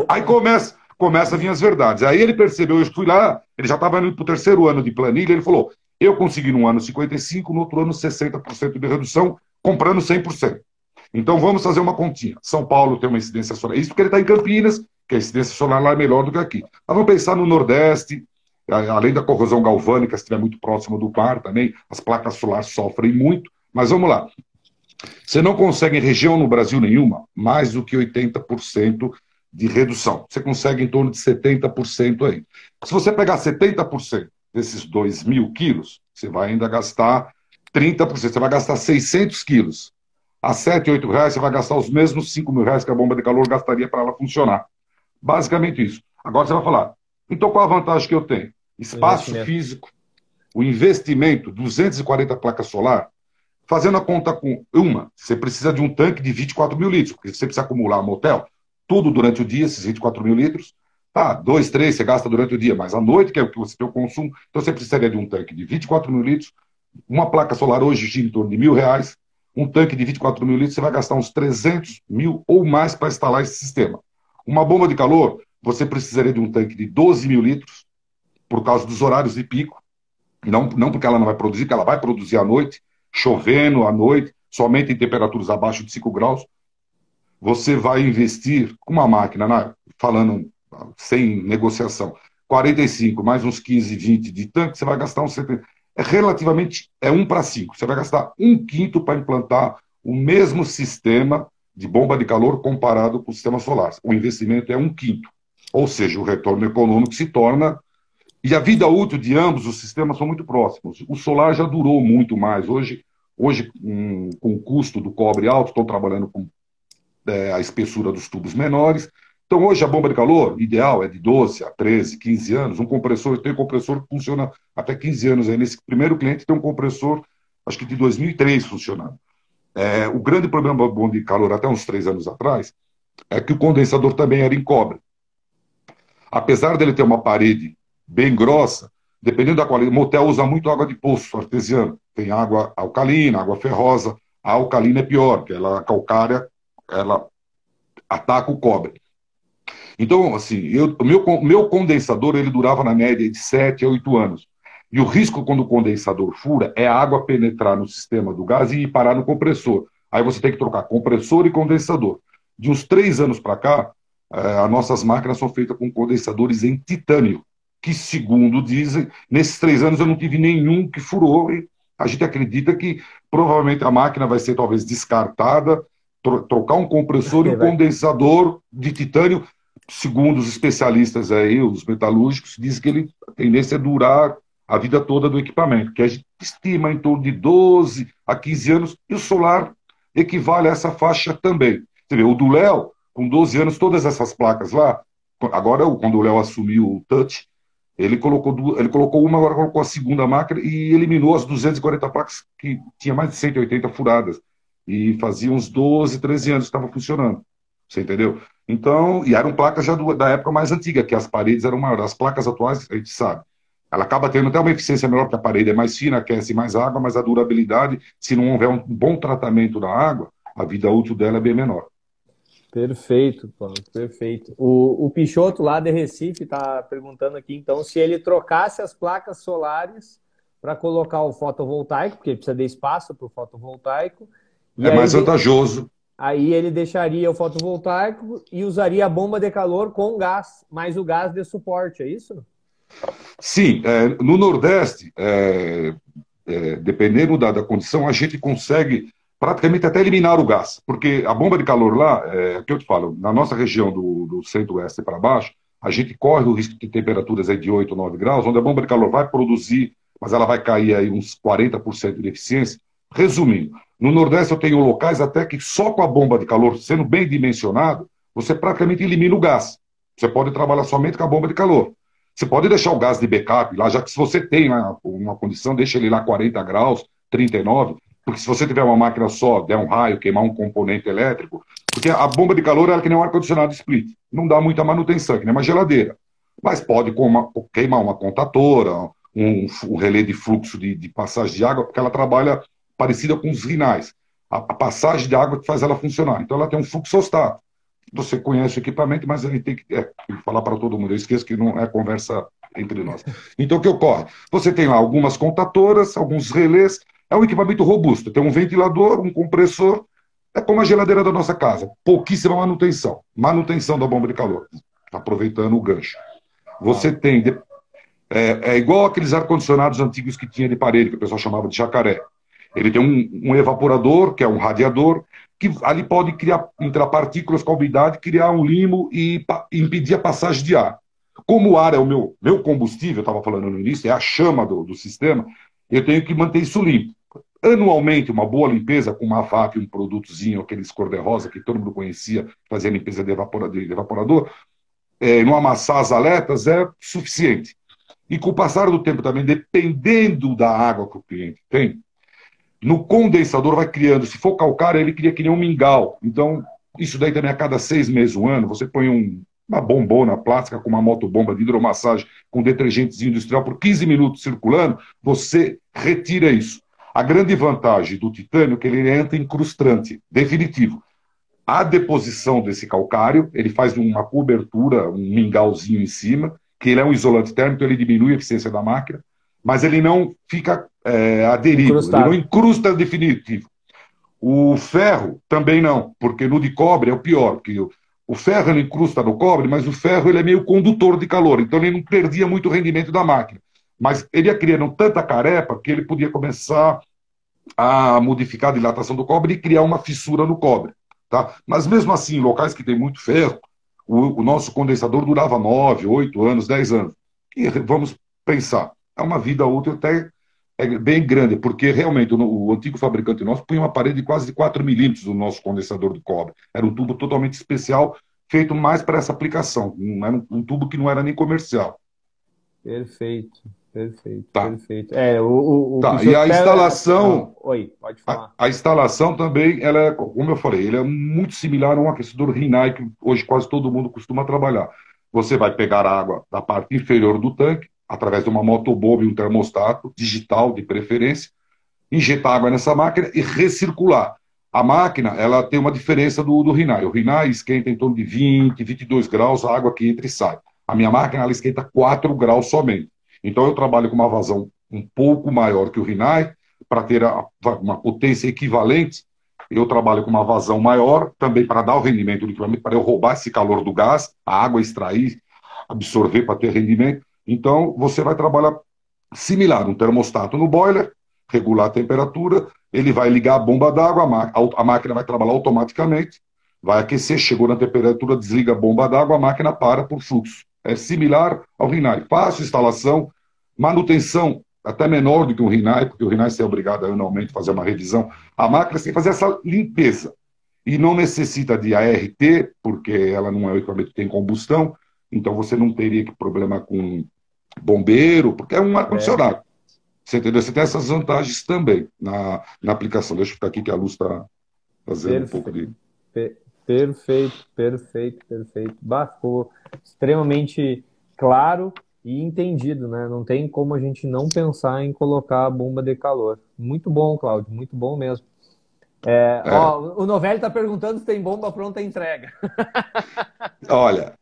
Aí começa a vir as verdades. Aí ele percebeu, eu fui lá, ele já estava indo para o terceiro ano de planilha, ele falou, eu consegui num ano 55%, no outro ano 60% de redução, comprando 100%. Então vamos fazer uma continha. São Paulo tem uma incidência solar, isso porque ele está em Campinas, que a incidência solar lá é melhor do que aqui. Mas vamos pensar no Nordeste, além da corrosão galvânica, se estiver muito próximo do mar também, as placas solares sofrem muito, mas vamos lá. Você não consegue em região no Brasil nenhuma mais do que 80% de redução. Você consegue em torno de 70% aí. Se você pegar 70% desses 2.000 quilos, você vai ainda gastar 30%. Você vai gastar 600 quilos. A R$ 7, R$ 8 você vai gastar os mesmos R$ 5.000 que a bomba de calor gastaria para ela funcionar. Basicamente isso. Agora você vai falar, então qual a vantagem que eu tenho? Espaço Investimento. físico, o investimento, 240 placas solar, fazendo a conta com você precisa de um tanque de 24 mil litros, porque você precisa acumular motel, tudo durante o dia, esses 24 mil litros. Tá, 2, 3 você gasta durante o dia, mas à noite, que é o que você tem o consumo, então você precisaria de um tanque de 24 mil litros, uma placa solar hoje gira em torno de R$ 1.000, um tanque de 24 mil litros, você vai gastar uns 300 mil ou mais para instalar esse sistema. Uma bomba de calor, você precisaria de um tanque de 12 mil litros, por causa dos horários de pico, não porque ela não vai produzir, porque ela vai produzir à noite, chovendo à noite, somente em temperaturas abaixo de 5 graus. Você vai investir com uma máquina, falando sem negociação, 45 mais uns 15, 20 de tanque, você vai gastar uns 70. Relativamente, é 1 para 5. Você vai gastar 1/5 para implantar o mesmo sistema de bomba de calor comparado com o sistema solar. O investimento é 1/5. Ou seja, o retorno econômico se torna... E a vida útil de ambos os sistemas são muito próximos. O solar já durou muito mais. Hoje com o custo do cobre alto, estão trabalhando com a espessura dos tubos menores. Então, hoje, a bomba de calor ideal é de 12 a 13, 15 anos. Tem um compressor que funciona até 15 anos. Aí, nesse primeiro cliente tem um compressor, acho que de 2003 funcionando. O grande problema da bomba de calor, até uns 3 anos atrás, é que o condensador também era em cobre. Apesar dele ter uma parede bem grossa, dependendo da qualidade, o motel usa muito água de poço artesiano. Tem água alcalina, água ferrosa. A alcalina é pior, porque a calcária ela ataca o cobre. Então, assim, o meu condensador ele durava na média de 7 a 8 anos. E o risco quando o condensador fura é a água penetrar no sistema do gás e parar no compressor. Aí você tem que trocar compressor e condensador. De uns 3 anos para cá, as nossas máquinas são feitas com condensadores em titânio, que, segundo dizem, nesses 3 anos eu não tive nenhum que furou. E a gente acredita que provavelmente a máquina vai ser talvez descartada, trocar um compressor e um condensador de titânio, segundo os especialistas aí, os metalúrgicos, dizem que a tendência é durar a vida toda do equipamento, que a gente estima em torno de 12 a 15 anos, e o solar equivale a essa faixa também. Você vê, o do Léo, com 12 anos, todas essas placas lá, agora quando o Léo assumiu o Touch, ele colocou uma, agora colocou a segunda máquina e eliminou as 240 placas que tinha mais de 180 furadas. E fazia uns 12, 13 anos que estava funcionando. Você entendeu? Então, e eram placas já da época mais antiga, que as paredes eram maiores. As placas atuais, a gente sabe, ela acaba tendo até uma eficiência melhor, porque a parede é mais fina, aquece mais água, mas a durabilidade, se não houver um bom tratamento da água, a vida útil dela é bem menor. Perfeito, Paulo, perfeito. O Pichoto lá de Recife está perguntando aqui, então, se ele trocasse as placas solares para colocar o fotovoltaico, porque precisa de espaço para o fotovoltaico. É mais vantajoso. Aí ele deixaria o fotovoltaico e usaria a bomba de calor com gás, mais o gás de suporte, é isso? Sim, no Nordeste, dependendo da condição, a gente consegue praticamente até eliminar o gás, porque a bomba de calor lá, que eu te falo, na nossa região do centro-oeste para baixo, a gente corre o risco de temperaturas aí de 8 ou 9 graus, onde a bomba de calor vai produzir, mas ela vai cair aí uns 40% de eficiência. Resumindo, no Nordeste eu tenho locais até que só com a bomba de calor sendo bem dimensionado, você praticamente elimina o gás. Você pode trabalhar somente com a bomba de calor. Você pode deixar o gás de backup lá, já que se você tem uma condição, deixa ele lá 40 graus, 39, porque se você tiver uma máquina só, der um raio, queimar um componente elétrico, porque a bomba de calor é que nem um ar-condicionado split. Não dá muita manutenção, que nem uma geladeira. Mas pode queimar uma contatora, um relé de fluxo de passagem de água, porque ela trabalha parecida com os rinais. A passagem de água que faz ela funcionar. Então ela tem um fluxostático. Você conhece o equipamento, mas ele tem que falar para todo mundo. Eu esqueço que não é conversa entre nós. Então o que ocorre? Você tem lá algumas contatoras, alguns relés. É um equipamento robusto. Tem um ventilador, um compressor. É como a geladeira da nossa casa. Pouquíssima manutenção. Manutenção da bomba de calor. Aproveitando o gancho. Você tem... É igual aqueles ar-condicionados antigos que tinha de parede, que o pessoal chamava de jacaré. Ele tem um evaporador, que é um radiador, que ali pode entrar partículas com a umidade, criar um limo e impedir a passagem de ar. Como o ar é o meu combustível, eu estava falando no início, é a chama do sistema, eu tenho que manter isso limpo. Anualmente, uma boa limpeza com uma VAP, um produtozinho, aqueles cor-de-rosa que todo mundo conhecia, fazia limpeza de evaporador, não amassar as aletas é suficiente. E com o passar do tempo também, dependendo da água que o cliente tem, no condensador vai criando, se for calcário, ele cria que nem um mingau. Então, isso daí também a cada 6 meses, um ano, você põe uma bombona plástica com uma motobomba de hidromassagem com detergentezinho industrial por 15 minutos circulando, você retira isso. A grande vantagem do titânio é que ele é anti-incrustante, definitivo. a deposição desse calcário, ele faz uma cobertura, um mingauzinho em cima, que ele é um isolante térmico, então ele diminui a eficiência da máquina, mas ele não fica aderido, ele não incrusta definitivo. O ferro também não, porque no de cobre é o pior, porque o ferro ele incrusta no cobre, mas o ferro ele é meio condutor de calor, então ele não perdia muito o rendimento da máquina. Mas ele ia criando tanta carepa que ele podia começar a modificar a dilatação do cobre e criar uma fissura no cobre. Tá? Mas mesmo assim, em locais que tem muito ferro, o nosso condensador durava 9, 8 anos, 10 anos. E vamos pensar, é uma vida útil até bem grande, porque realmente o antigo fabricante nosso punha uma parede de quase de 4 milímetros no nosso condensador de cobre. Era um tubo totalmente especial, feito mais para essa aplicação. Era um tubo que não era nem comercial. Perfeito, perfeito, tá. perfeito. Tá. E a instalação... Oi, pode falar. A instalação também, ela é, como eu falei, ele é muito similar a um aquecedor Rinnai, que hoje quase todo mundo costuma trabalhar. Você vai pegar a água da parte inferior do tanque, através de uma motobomba e um termostato, digital de preferência, injetar água nessa máquina e recircular. A máquina, ela tem uma diferença do Rinnai. O Rinnai esquenta em torno de 20, 22 graus a água que entra e sai. A minha máquina, ela esquenta 4 graus somente. Então, eu trabalho com uma vazão um pouco maior que o Rinnai, para ter uma potência equivalente. Eu trabalho com uma vazão maior, também para dar o rendimento do equipamento, para eu roubar esse calor do gás, a água extrair, absorver para ter rendimento. Então, você vai trabalhar similar, um termostato no boiler, regular a temperatura, ele vai ligar a bomba d'água, a máquina vai trabalhar automaticamente, vai aquecer, chegou na temperatura, desliga a bomba d'água, a máquina para por fluxo. É similar ao Rinnai. Fácil instalação, manutenção até menor do que um Rinnai, porque o Rinnai você é obrigado a anualmente fazer uma revisão. A máquina tem que fazer essa limpeza. E não necessita de ART, porque ela não é um equipamento que tem combustão, então você não teria problema com bombeiro, porque é um ar-condicionado. Você entendeu? Você tem essas vantagens também na aplicação. Deixa eu ficar aqui que a luz está fazendo um pouco de... Perfeito, perfeito, perfeito. Ficou extremamente claro e entendido, né? Não tem como a gente não pensar em colocar a bomba de calor. Muito bom, Cláudio, muito bom mesmo. O Novelli está perguntando se tem bomba pronta entrega. Olha,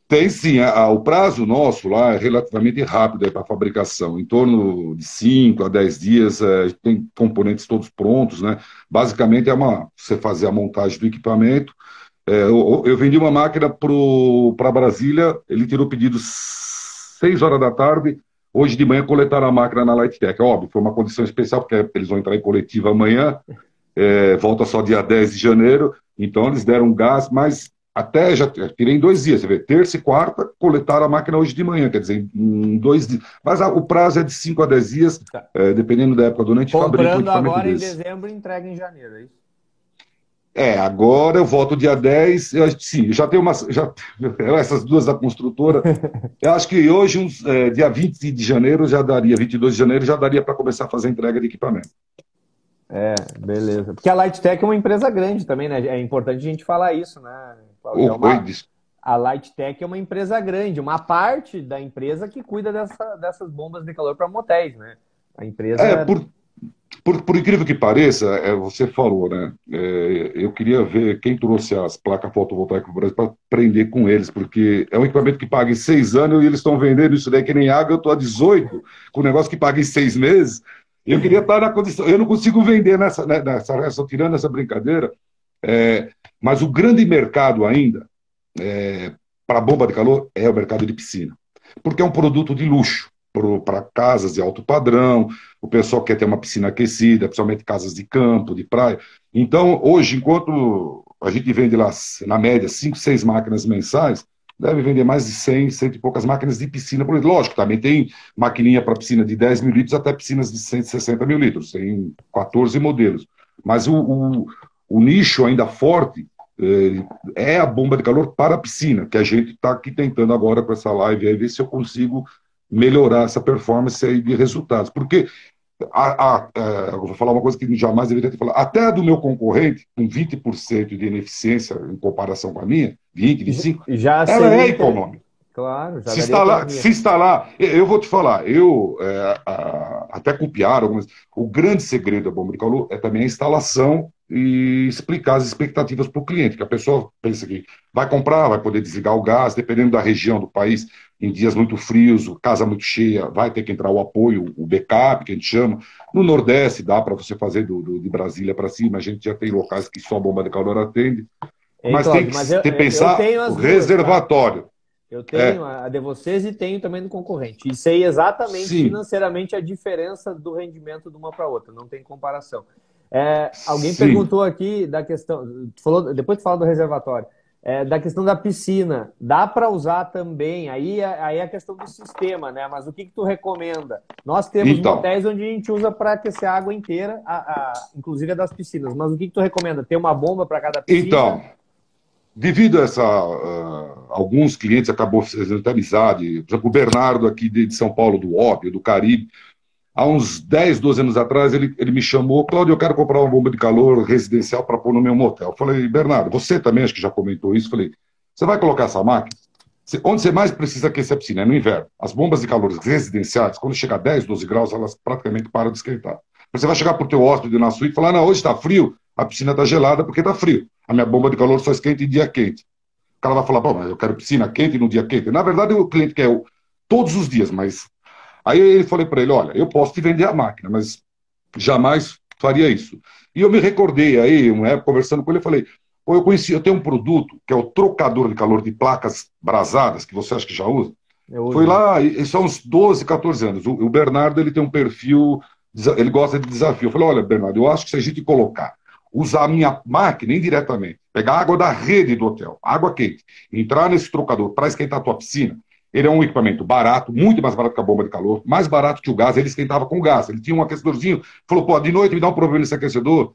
tem sim. O prazo nosso lá é relativamente rápido para a fabricação, em torno de 5 a 10 dias, tem componentes todos prontos, né? Basicamente você fazer a montagem do equipamento. Eu vendi uma máquina para Brasília, ele tirou pedido 6 horas da tarde, hoje de manhã coletaram a máquina na Light-Tech. Óbvio, foi uma condição especial, porque eles vão entrar em coletiva amanhã, volta só dia 10 de janeiro, então eles deram um gás, mas até já tirei em 2 dias, você vê, terça e quarta, coletaram a máquina hoje de manhã, quer dizer, em 2 dias. Mas o prazo é de 5 a 10 dias, dependendo da época do ano, a gente fabrica um equipamento agora desse. Em dezembro e entrega em janeiro, é isso? Agora eu volto dia 10, sim, já tenho essas duas da construtora, eu acho que hoje, dia 20 de janeiro já daria, 22 de janeiro já daria para começar a fazer a entrega de equipamento. Beleza. Porque a Light-Tech é uma empresa grande também, né? É importante a gente falar isso, né? A Light-Tech é uma empresa grande, uma parte da empresa que cuida dessas bombas de calor para motéis, né? A empresa... Por incrível que pareça, você falou, né? Eu queria ver quem trouxe as placas fotovoltaicas para o Brasil para aprender com eles, porque é um equipamento que paga em 6 anos e eles estão vendendo isso daí que nem água. Eu estou há 18, com um negócio que paga em 6 meses. Eu queria estar na condição. Eu não consigo vender estou tirando essa brincadeira, mas o grande mercado ainda para bomba de calor é o mercado de piscina, porque é um produto de luxo. Para casas de alto padrão, o pessoal quer ter uma piscina aquecida, principalmente casas de campo, de praia. Então, hoje, enquanto a gente vende lá, na média, 5, 6 máquinas mensais, deve vender mais de 100 e poucas máquinas de piscina por litro. Lógico, também tem maquininha para piscina de 10 mil litros até piscinas de 160 mil litros, tem 14 modelos. Mas o nicho ainda forte é a bomba de calor para a piscina, que a gente está aqui tentando agora com essa live aí, ver se eu consigo melhorar essa performance aí de resultados. Porque, eu vou falar uma coisa que jamais deveria ter falado, até a do meu concorrente, com 20% de ineficiência em comparação com a minha, 20, 25, ela é econômica. Claro, já se instalar, eu vou te falar, até copiar algumas, o grande segredo da bomba de calor é também a instalação e explicar as expectativas para o cliente, que a pessoa pensa que vai comprar, vai poder desligar o gás, dependendo da região do país, em dias muito frios, casa muito cheia, vai ter que entrar o apoio, o backup, que a gente chama. No Nordeste dá para você fazer de Brasília para cima, a gente já tem locais que só a bomba de calor atende, Hein, mas tem Cláudio, que mas eu pensar tenho o as duas, tá? reservatório. Eu tenho É, a de vocês e tenho também do concorrente. E sei exatamente sim, financeiramente a diferença do rendimento de uma para outra, não tem comparação. Alguém sim. perguntou aqui da questão, depois de falar do reservatório, da questão da piscina. Dá para usar também, aí é a questão do sistema, né? Mas o que tu recomenda? Nós temos Então, motéis onde a gente usa para aquecer a água inteira, inclusive a das piscinas. Mas o que tu recomenda? Ter uma bomba para cada piscina? então, devido a essa, alguns clientes acabou fazendo até amizade, por exemplo, o Bernardo aqui de São Paulo, do Óbvio, do Caribe, há uns 10, 12 anos atrás, ele me chamou, Cláudio, eu quero comprar uma bomba de calor residencial para pôr no meu motel. Eu falei, Bernardo, você também acho que já comentou isso, falei, você vai colocar essa máquina? Onde você mais precisa aquecer a piscina? É no inverno. As bombas de calor residenciais, quando chega a 10, 12 graus, elas praticamente param de esquentar. Você vai chegar para o teu hóspede na suíte e falar, não, hoje está frio, a piscina está gelada porque está frio. A minha bomba de calor só esquenta em dia quente. O cara vai falar, bom, mas eu quero piscina quente no dia quente. Na verdade, o cliente quer todos os dias, mas... Aí eu falei para ele, olha, eu posso te vender a máquina, mas jamais faria isso. E eu me recordei aí, uma época, conversando com ele, eu falei, pô, eu tenho um produto que é o trocador de calor de placas brasadas, que você acha que já usa. Eu Foi uso. lá, e são uns 12, 14 anos. O Bernardo, ele tem um perfil, ele gosta de desafio. Eu falei, olha, Bernardo, eu acho que se a gente colocar, usar a minha máquina indiretamente, pegar água da rede do hotel, água quente, entrar nesse trocador para esquentar a tua piscina, ele é um equipamento barato, muito mais barato que a bomba de calor, mais barato que o gás, ele esquentava com gás. Ele tinha um aquecedorzinho, falou, pô, de noite me dá um problema nesse aquecedor,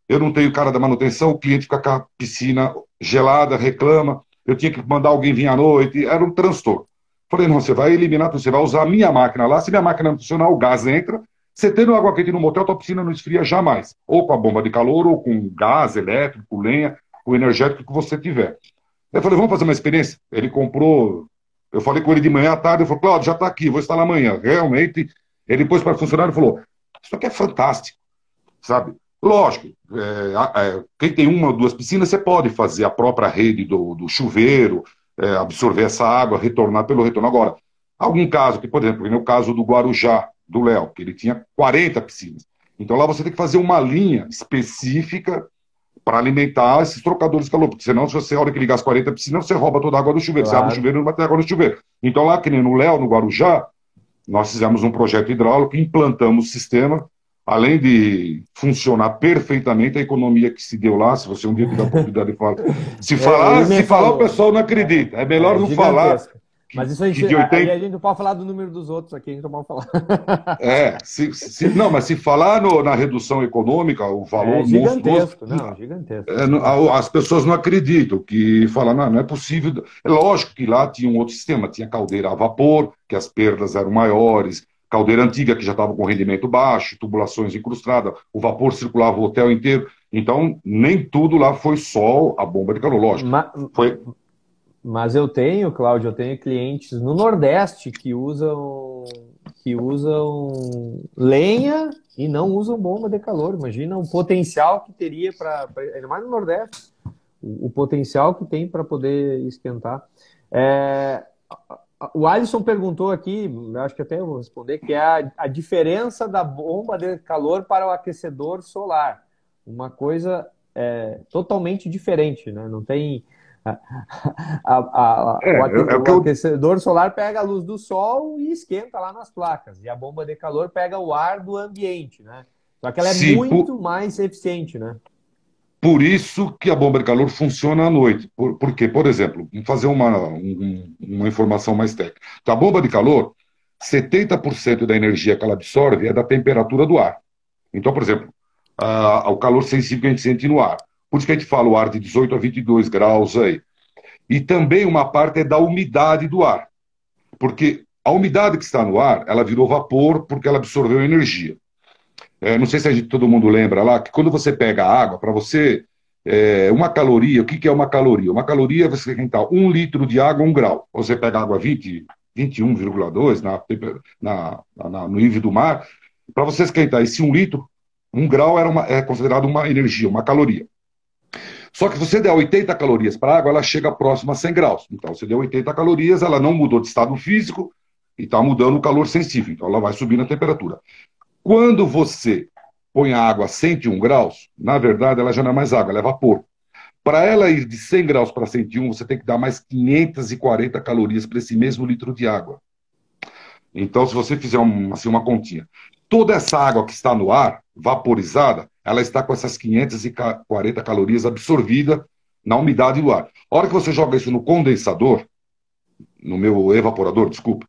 eu não tenho cara da manutenção, o cliente fica com a piscina gelada, reclama, eu tinha que mandar alguém vir à noite, era um transtorno. Falei, não, você vai eliminar, você vai usar a minha máquina lá, se minha máquina não funcionar, o gás entra, você tendo água quente no motel, tua piscina não esfria jamais, ou com a bomba de calor, ou com gás elétrico, lenha, o energético que você tiver. Eu falei, vamos fazer uma experiência? Ele comprou, eu falei com ele de manhã à tarde, ele falou, Claudio, já está aqui, vou instalar amanhã. Realmente, ele pôs para funcionar e falou, isso aqui é fantástico, sabe? Lógico, quem tem uma ou duas piscinas, você pode fazer a própria rede do chuveiro, absorver essa água, retornar pelo retorno. Agora, algum caso, que, por exemplo, no caso do Guarujá, do Léo, que ele tinha 40 piscinas. Então lá você tem que fazer uma linha específica para alimentar esses trocadores de calor, porque senão, se você, a hora que ligar as 40 piscinas, você rouba toda a água do chuveiro. Você abre o Claro. chuveiro e não vai ter água no chuveiro. Então lá, que nem no Léo, no Guarujá, nós fizemos um projeto hidráulico, implantamos o sistema, além de funcionar perfeitamente, a economia que se deu lá, se você um dia tiver a oportunidade de falar. Se Ele falar, me se falar o falou. pessoal não acredita. É melhor É não falar gigantesca. Mas isso a que gente, de aí a 80. gente não pode falar do número dos outros aqui, a gente não pode falar. Não, mas se falar na redução econômica, o É valor monstruoso, gigantesco, não, gigantesco. as pessoas não acreditam, que falam, não, não é possível. É lógico que lá tinha um outro sistema, tinha caldeira a vapor, que as perdas eram maiores, caldeira antiga, que já estava com rendimento baixo, tubulações incrustadas, o vapor circulava o hotel inteiro. Então, nem tudo lá foi só a bomba de calor, lógico. Ma- Foi, Mas eu tenho, Cláudio, eu tenho clientes no Nordeste que usam lenha e não usam bomba de calor. Imagina o potencial que teria ainda mais no Nordeste, o potencial que tem para poder esquentar. É, o Alisson perguntou aqui, acho que até eu vou responder, que é a diferença da bomba de calor para o aquecedor solar. Uma coisa totalmente diferente, né? Não tem. é o O que eu. aquecedor solar pega a luz do sol e esquenta lá nas placas. E a bomba de calor pega o ar do ambiente, né? Só que ela é Sim, muito mais eficiente, né? por isso que a bomba de calor funciona à noite. Porque, por exemplo, vamos fazer uma informação mais técnica. Então, a bomba de calor, 70% da energia que ela absorve é da temperatura do ar. Então, por exemplo, o calor sensível que a gente sente no ar. Por isso que a gente fala o ar de 18 a 22 graus aí. E também uma parte é da umidade do ar. Porque a umidade que está no ar, ela virou vapor porque ela absorveu energia. Não sei se todo mundo lembra lá, que quando você pega a água, para você, uma caloria, o que é uma caloria? Uma caloria é você esquentar 1 litro de água, 1 grau. Você pega água 20, 21,2 no nível do mar, para você esquentar esse 1 litro, Um grau é considerado uma energia, uma caloria. Só que se você der 80 calorias para a água, ela chega próxima a 100 graus. Então, você deu 80 calorias, ela não mudou de estado físico e está mudando o calor sensível. Então, ela vai subir na temperatura. Quando você põe a água a 101 graus, na verdade, ela já não é mais água, ela é vapor. Para ela ir de 100 graus para 101, você tem que dar mais 540 calorias para esse mesmo litro de água. Então, se você fizer assim, uma continha, toda essa água que está no ar, vaporizada, ela está com essas 540 calorias absorvidas na umidade do ar. A hora que você joga isso no condensador, no meu evaporador, desculpa,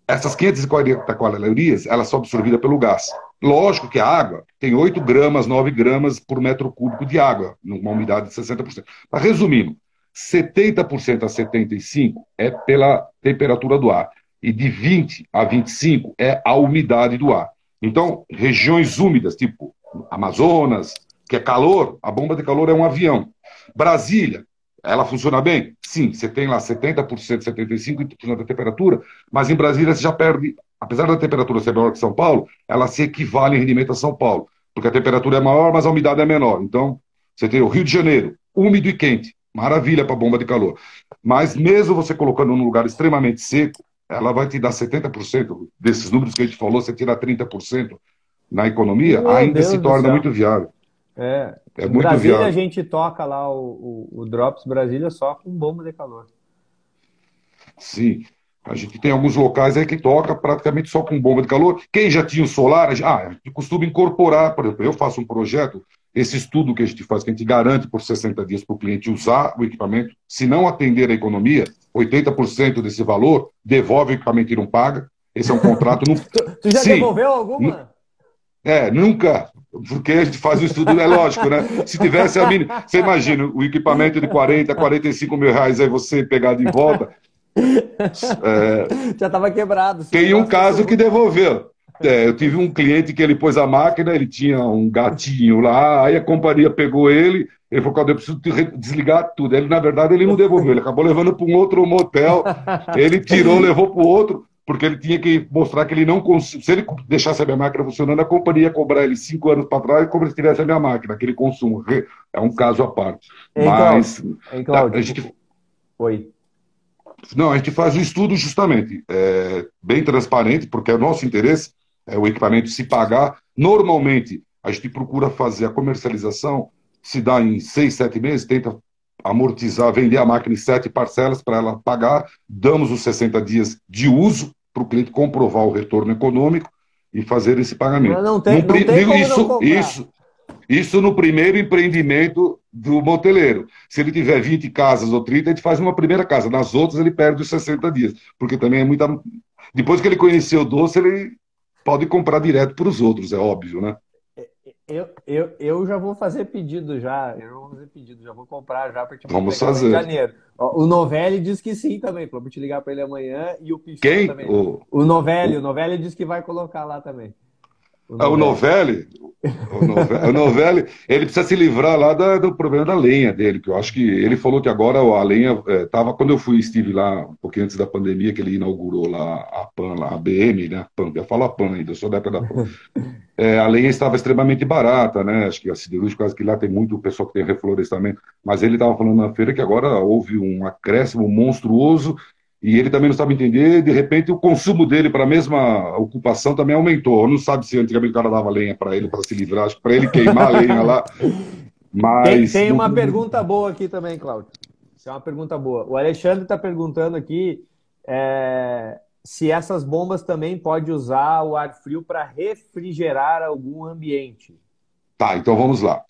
essas 540 calorias, elas são absorvidas pelo gás. Lógico que a água tem 8 gramas, 9 gramas por metro cúbico de água, numa umidade de 60%. Mas, resumindo, 70% a 75% é pela temperatura do ar. E de 20 a 25 é a umidade do ar. Então, regiões úmidas, tipo Amazonas, que é calor, a bomba de calor é um avião. Brasília, ela funciona bem? Sim, você tem lá 70%, 75% da temperatura, mas em Brasília você já perde, apesar da temperatura ser maior que São Paulo, ela se equivale em rendimento a São Paulo, porque a temperatura é maior, mas a umidade é menor. Então, você tem o Rio de Janeiro, úmido e quente, maravilha para a bomba de calor. Mas mesmo você colocando num lugar extremamente seco, ela vai te dar 70% desses números que a gente falou, você tira 30% na economia, Meu ainda Deus se do torna céu. muito viável. É Em muito Brasília a viável. gente toca lá o Drops Brasília só com bomba de calor. Sim. A gente tem alguns locais aí que toca praticamente só com bomba de calor. Quem já tinha o solar, a gente costuma incorporar, por exemplo, eu faço um projeto, esse estudo que a gente faz, que a gente garante por 60 dias para o cliente usar o equipamento, se não atender a economia, 80% desse valor devolve o equipamento e não paga. Esse é um contrato. Tu já Sim. devolveu alguma? Nunca, porque a gente faz o estudo, é lógico, né? Se tivesse a mínima. Você imagina, o equipamento de 40, 45 mil reais, aí você pegar de volta. Já estava quebrado. Tem um caso que devolveu. Eu tive um cliente que ele pôs a máquina, ele tinha um gatinho lá, aí a companhia pegou ele falou, Claudio, eu preciso desligar tudo. Ele, na verdade, ele não devolveu, ele acabou levando para um outro motel, ele tirou, levou para o outro, porque ele tinha que mostrar que ele não conseguia. Se ele deixasse a minha máquina funcionando, a companhia ia cobrar ele 5 anos para trás, como se tivesse a minha máquina, aquele consumo. É um caso à parte. Mas Cláudio, a gente. Oi. Não, a gente faz o estudo justamente, bem transparente, porque é o nosso interesse, o equipamento se pagar. Normalmente, a gente procura fazer a comercialização, se dá em 6, 7 meses, tenta amortizar, vender a máquina em 7 parcelas para ela pagar, damos os 60 dias de uso para o cliente comprovar o retorno econômico e fazer esse pagamento. Não tem como não comprar. Isso no primeiro empreendimento do moteleiro. Se ele tiver 20 casas ou 30, a gente faz uma primeira casa. Nas outras, ele perde os 60 dias. Porque também é muita. Depois que ele conheceu o doce, ele pode comprar direto para os outros, é óbvio, né? Eu já vou fazer pedido já. Eu vou fazer pedido, já vou comprar já para te Vamos pegar fazer. em janeiro. O Novelli diz que sim também. Vou te ligar para ele amanhã e o Pichon Quem? também. O Novelli diz que vai colocar lá também. O Novelli, ele precisa se livrar lá do problema da lenha dele, que eu acho que ele falou que agora a lenha estava, quando eu estive lá, um pouquinho antes da pandemia, que ele inaugurou lá a PAN, lá, a BM, né? PAN, eu falo a PAN ainda, eu sou da época da PAN. A lenha estava extremamente barata, né? Acho que a siderúrgica, quase que lá tem muito pessoal que tem reflorestamento, mas ele estava falando na feira que agora houve um acréscimo monstruoso. E ele também não sabe entender, de repente o consumo dele para a mesma ocupação também aumentou. Não sabe se antigamente o cara dava lenha para ele, para se livrar, acho que para ele queimar a lenha lá. Mas tem uma pergunta boa aqui também, Cláudio. Isso é uma pergunta boa. O Alexandre está perguntando aqui se essas bombas também pode usar o ar frio para refrigerar algum ambiente. Tá, então vamos lá.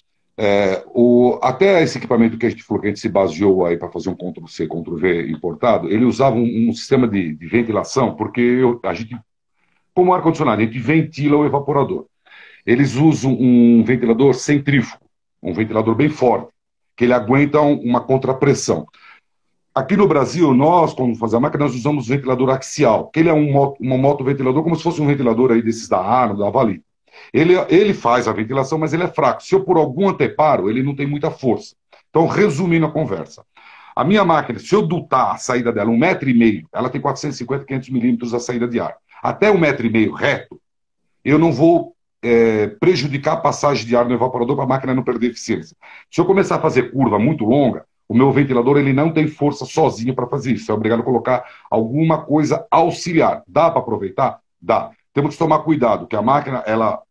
Até esse equipamento que a gente falou que a gente se baseou aí para fazer um Ctrl-C, Ctrl-V importado, ele usava um sistema de ventilação, porque a gente, como ar-condicionado, a gente ventila o evaporador. Eles usam um ventilador centrífugo, um ventilador bem forte, que ele aguenta uma contrapressão. Aqui no Brasil, nós, quando fazemos a máquina, nós usamos ventilador axial, que ele é um motoventilador, como se fosse um ventilador aí desses da Arno, da Avali. Ele faz a ventilação, mas ele é fraco. Se eu por algum anteparo, ele não tem muita força. Então, resumindo a conversa. A minha máquina, se eu dutar a saída dela 1,5 m, ela tem 450, 500 milímetros a saída de ar. Até 1,5 m reto, eu não vou prejudicar a passagem de ar no evaporador para a máquina não perder eficiência. Se eu começar a fazer curva muito longa, o meu ventilador ele não tem força sozinho para fazer isso. É obrigado a colocar alguma coisa auxiliar. Dá para aproveitar? Dá. Temos que tomar cuidado, que a máquina ela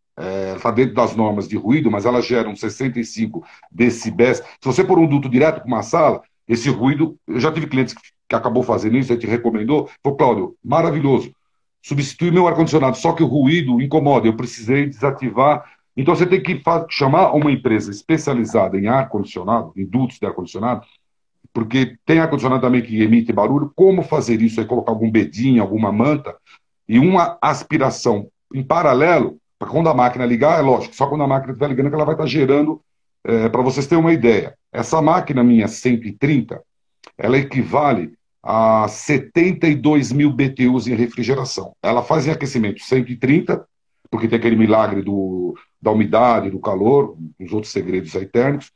está dentro das normas de ruído, mas ela gera uns 65 decibéis. Se você pôr um duto direto para uma sala, esse ruído, eu já tive clientes que acabou fazendo isso, a gente recomendou, falou, Cláudio, maravilhoso, substitui meu ar-condicionado, só que o ruído incomoda, eu precisei desativar. Então você tem que chamar uma empresa especializada em ar-condicionado, em dutos de ar-condicionado, porque tem ar-condicionado também que emite barulho, como fazer isso? É colocar algum bedinho, alguma manta, e uma aspiração em paralelo, para quando a máquina ligar, é lógico, só quando a máquina estiver ligando que ela vai estar gerando, para vocês terem uma ideia. Essa máquina minha 130, ela equivale a 72 mil BTUs em refrigeração. Ela faz em aquecimento 130, porque tem aquele milagre da umidade, do calor, os outros segredos aí térmicos,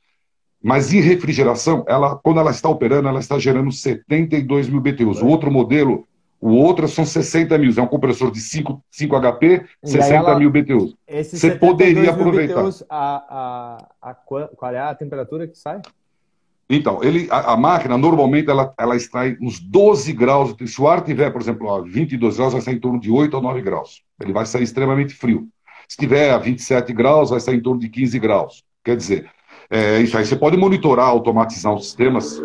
mas em refrigeração, quando ela está operando, ela está gerando 72 mil BTUs. O outro modelo, o outro são 60 mil. É um compressor de 5 HP, 60 mil BTUs. Você poderia aproveitar. BTUs, qual é a temperatura que sai? Então, a máquina, normalmente, ela extrai uns 12 graus. Se o ar tiver, por exemplo, a 22 graus, vai sair em torno de 8 ou 9 graus. Ele vai sair extremamente frio. Se tiver a 27 graus, vai sair em torno de 15 graus. Quer dizer, isso aí você pode monitorar, automatizar os sistemas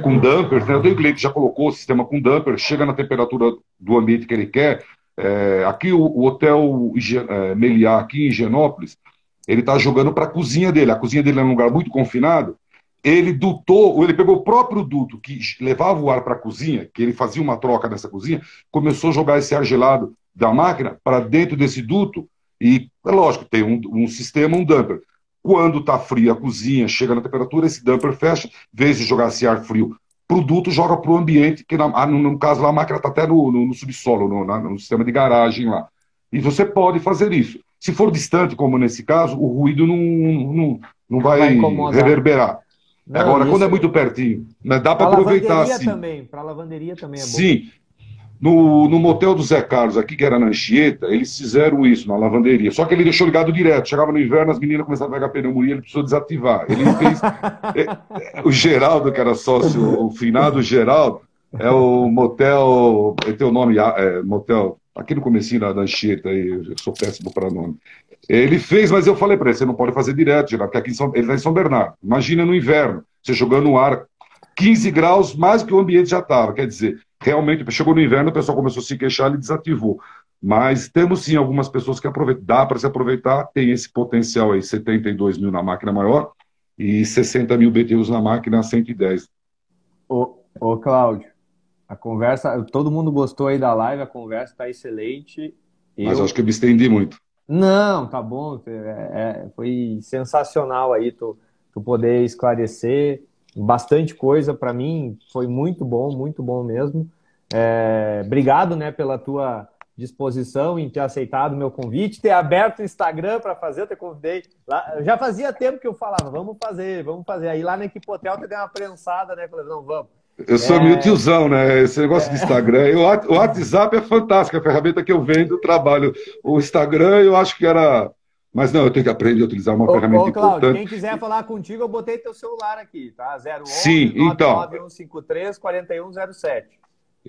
com dampers, né? Eu tenho cliente que já colocou o sistema com damper, chega na temperatura do ambiente que ele quer. Aqui o hotel Meliá, aqui em Higienópolis, ele está jogando para a cozinha dele. A cozinha dele é um lugar muito confinado. Ele pegou o próprio duto que levava o ar para a cozinha, que ele fazia uma troca nessa cozinha, começou a jogar esse ar gelado da máquina para dentro desse duto. E, é lógico, tem um sistema, um damper. Quando está fria a cozinha, chega na temperatura, esse damper fecha, em vez de jogar esse ar frio para o duto, joga para o ambiente, que no caso lá a máquina está até no subsolo, no sistema de garagem lá. E você pode fazer isso. Se for distante, como nesse caso, o ruído não vai reverberar. Não, agora, quando é muito pertinho, né, dá para aproveitar assim. Para lavanderia também é bom. Sim. No motel do Zé Carlos, aqui que era na Anchieta, eles fizeram isso na lavanderia. Só que ele deixou ligado direto. Chegava no inverno, as meninas começavam a pegar pneumonia, ele precisou desativar. Ele fez. O Geraldo, que era sócio, o finado Geraldo, é o motel. Ele tem o nome, motel. Aqui no comecinho da Anchieta, eu sou péssimo para nome. Ele fez, mas eu falei para ele: você não pode fazer direto, Geraldo, porque aqui ele está em São Bernardo. Imagina no inverno, você jogando no ar 15 graus, mais do que o ambiente já estava. Quer dizer, realmente, chegou no inverno, o pessoal começou a se queixar, ele desativou. Mas temos sim algumas pessoas que aproveitam. Dá para se aproveitar, tem esse potencial aí, 72 mil na máquina maior e 60 mil BTUs na máquina 110. Ô Cláudio, a conversa, todo mundo gostou aí da live, a conversa está excelente. Mas acho que eu me estendi muito. Não, tá bom, foi sensacional aí tu poder esclarecer bastante coisa. Para mim foi muito bom mesmo. Obrigado, né, pela tua disposição em ter aceitado o meu convite, ter aberto o Instagram para fazer, eu te convidei lá. Já fazia tempo que eu falava, vamos fazer. Aí lá na Equipotel tu deu uma prensada, né? Falei, não, vamos. Eu sou meio tiozão, né? Esse negócio de Instagram. O WhatsApp é fantástico, a ferramenta que eu vendo, trabalho. O Instagram eu acho que era. Mas não, eu tenho que aprender a utilizar uma ferramenta Cláudio, importante. Quem quiser falar contigo, eu botei teu celular aqui, tá? 011 Sim, então. 99153 4107.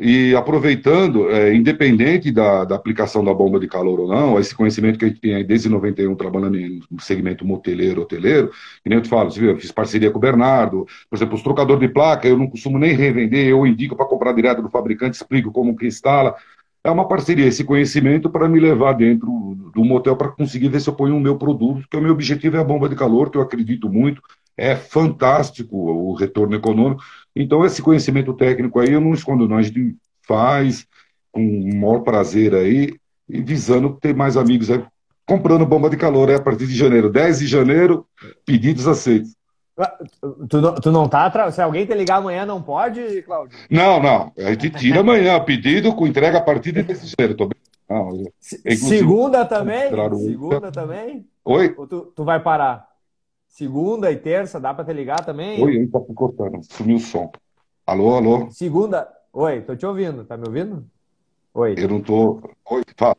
E aproveitando, independente da aplicação da bomba de calor ou não, esse conhecimento que a gente tem aí desde 91 trabalhando no segmento moteleiro, hoteleiro, que nem eu te falo, você viu, eu fiz parceria com o Bernardo, por exemplo, os trocadores de placa, eu não costumo nem revender, eu indico para comprar direto do fabricante, explico como que instala. É uma parceria, esse conhecimento para me levar dentro do motel para conseguir ver se eu ponho o meu produto, porque o meu objetivo é a bomba de calor, que eu acredito muito, é fantástico o retorno econômico. Então, esse conhecimento técnico aí, eu não escondo não, a gente faz com o maior prazer aí, e visando ter mais amigos aí, comprando bomba de calor a partir de janeiro. 10 de janeiro, pedidos aceitos. Tu não tá se alguém te ligar amanhã, não pode, Cláudio? Não. A gente tira amanhã, pedido com entrega a partir de 10 de janeiro. Segunda também? Segunda também? Oi? Ou tu vai parar? Segunda e terça, dá pra te ligar também? Oi, tá cortando, sumiu o som. Alô? Segunda. Oi, tô te ouvindo, tá me ouvindo? Oi. Eu não tô. Oi, fala.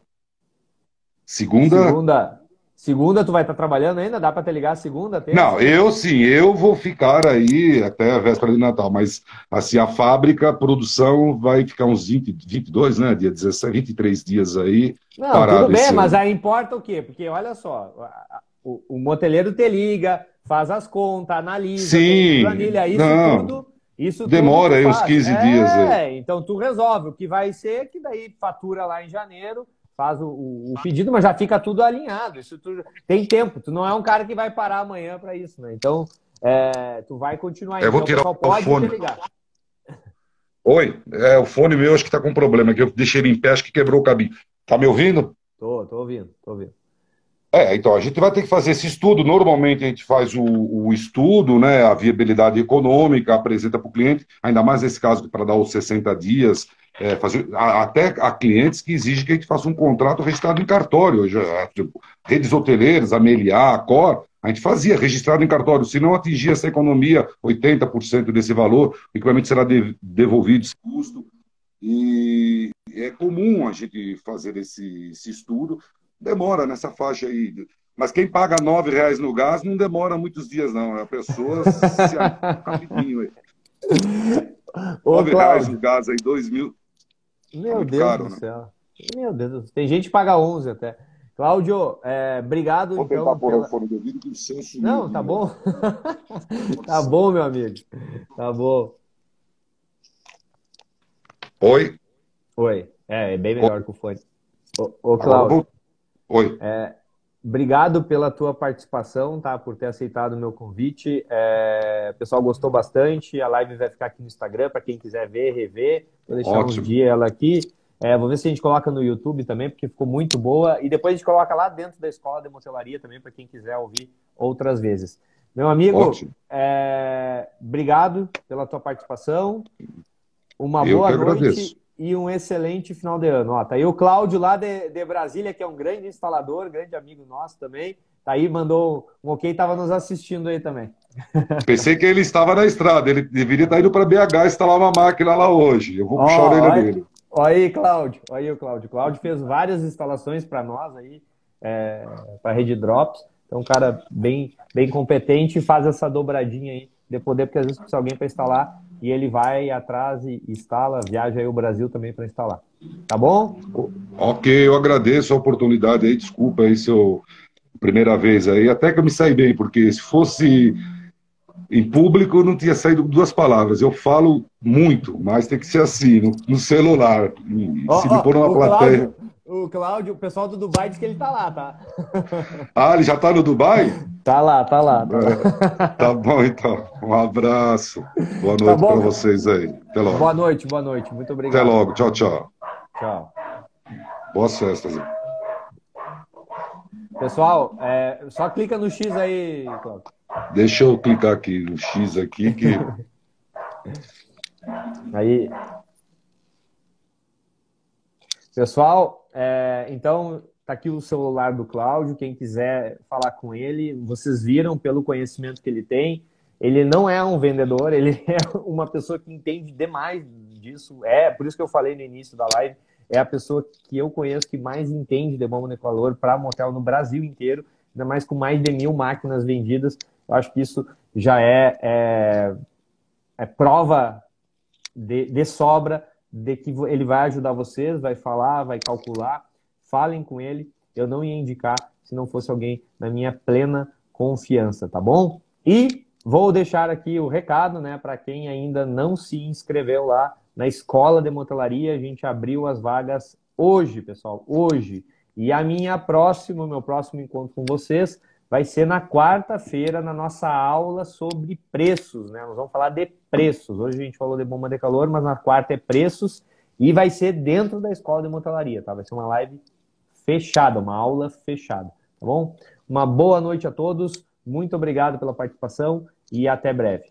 Segunda. Segunda tu vai estar trabalhando ainda? Dá para te ligar segunda, terça? Não, eu sim, eu vou ficar aí até a véspera de Natal, mas assim, a fábrica, a produção vai ficar uns 20, 22, né? Dia 17, 23 dias aí, Não, tudo parado bem, esse mas ano. aí importa o quê? Porque olha só, o moteleiro te liga, faz as contas, analisa, tem Sim, planilha, não, isso tudo tu demora aí uns faz. 15 dias aí. Então tu resolve. O que vai ser que daí fatura lá em janeiro, faz o pedido, mas já fica tudo alinhado. Isso tem tempo. Tu não é um cara que vai parar amanhã para isso, né? Então tu vai continuar aí. Eu vou Então o tirar pessoal o pode te fone. ligar. Oi, o fone meu acho que tá com problema, que eu deixei ele em pé, acho que quebrou o cabinho. Tá me ouvindo? Tô ouvindo, tô ouvindo. Então, a gente vai ter que fazer esse estudo. Normalmente a gente faz o estudo, né, a viabilidade econômica, apresenta para o cliente, ainda mais nesse caso para dar os 60 dias, até há clientes que exigem que a gente faça um contrato registrado em cartório. Hoje, tipo, redes hoteleiras, a Meliá, a Cor, a gente fazia registrado em cartório. Se não atingir essa economia, 80% desse valor, o equipamento será devolvido sem custo. E é comum a gente fazer esse estudo, demora nessa faixa aí. Mas quem paga R$ 9 no gás não demora muitos dias, não. A pessoa se anima rapidinho aí. Ô, R$ 9 no Cláudio. gás aí, 2.000, tá Meu muito Deus caro, do né? céu. Meu Deus. Tem gente que paga 11 até. Cláudio, obrigado Vou tentar então pôr o pela. fone de ouvido que o seu sumiu Não, de tá novo. bom. Tá bom, meu amigo. Tá bom. Oi? Oi. É bem Oi? melhor que o fone. Ô, Agora Cláudio, vou. Oi. obrigado pela tua participação, tá? Por ter aceitado o meu convite. O pessoal gostou bastante. A live vai ficar aqui no Instagram para quem quiser ver, rever. Vou deixar uns Ótimo. dias ela aqui. Vou ver se a gente coloca no YouTube também, porque ficou muito boa. E depois a gente coloca lá dentro da Escola de Motelaria também, para quem quiser ouvir outras vezes. Meu amigo, Ótimo. obrigado pela tua participação. Uma Eu que boa agradeço. noite e um excelente final de ano. Ó, tá aí o Cláudio lá de Brasília, que é um grande instalador, grande amigo nosso também. Tá aí, mandou um ok, estava nos assistindo aí também. Pensei que ele estava na estrada, ele deveria estar indo para BH instalar uma máquina lá hoje. Eu vou puxar a Ó, orelha ó, dele. ó aí, Cláudio. Ó aí o Cláudio. O Cláudio fez várias instalações para nós aí, para a Rede Drops. Então, um cara bem competente e faz essa dobradinha aí de poder, porque às vezes precisa alguém para instalar e ele vai atrás e instala, viaja aí o Brasil também para instalar. Tá bom? Ok, eu agradeço a oportunidade aí, desculpa aí se eu primeira vez aí, até que eu me saí bem, porque se fosse em público eu não tinha saído duas palavras. Eu falo muito, mas tem que ser assim, no celular. E Ó, se me pôr ó, numa plateia. O Pessoal do Dubai diz que ele tá lá, tá? Ah, ele já está no Dubai? Tá lá, tá lá, tá lá. Tá bom, então. Um abraço. Boa Tá noite bom, para meu. vocês aí. Até logo. Boa noite, boa noite. Muito Até obrigado. logo. Tchau, tchau. Tchau. Boas festas. Pessoal, só clica no X aí, Cláudio. Deixa eu clicar aqui no X aqui que. Aí, pessoal, então tá aqui o celular do Cláudio. Quem quiser falar com ele, vocês viram pelo conhecimento que ele tem. Ele não é um vendedor, ele é uma pessoa que entende demais disso. Por isso que eu falei no início da live, é a pessoa que eu conheço que mais entende de bomba de calor para motel no Brasil inteiro, ainda mais com mais de 1.000 máquinas vendidas. Eu acho que isso já é prova de sobra de que ele vai ajudar vocês, vai falar, vai calcular. Falem com ele. Eu não ia indicar se não fosse alguém na minha plena confiança, tá bom? E vou deixar aqui o recado, né, para quem ainda não se inscreveu lá na Escola de Motelaria. A gente abriu as vagas hoje, pessoal, hoje. E o meu próximo encontro com vocês vai ser na quarta-feira, na nossa aula sobre preços, né? Nós vamos falar de preços. Hoje a gente falou de bomba de calor, mas na quarta é preços e vai ser dentro da Escola de Motelaria, tá? Vai ser uma live fechada, uma aula fechada, tá bom? Uma boa noite a todos, muito obrigado pela participação e até breve.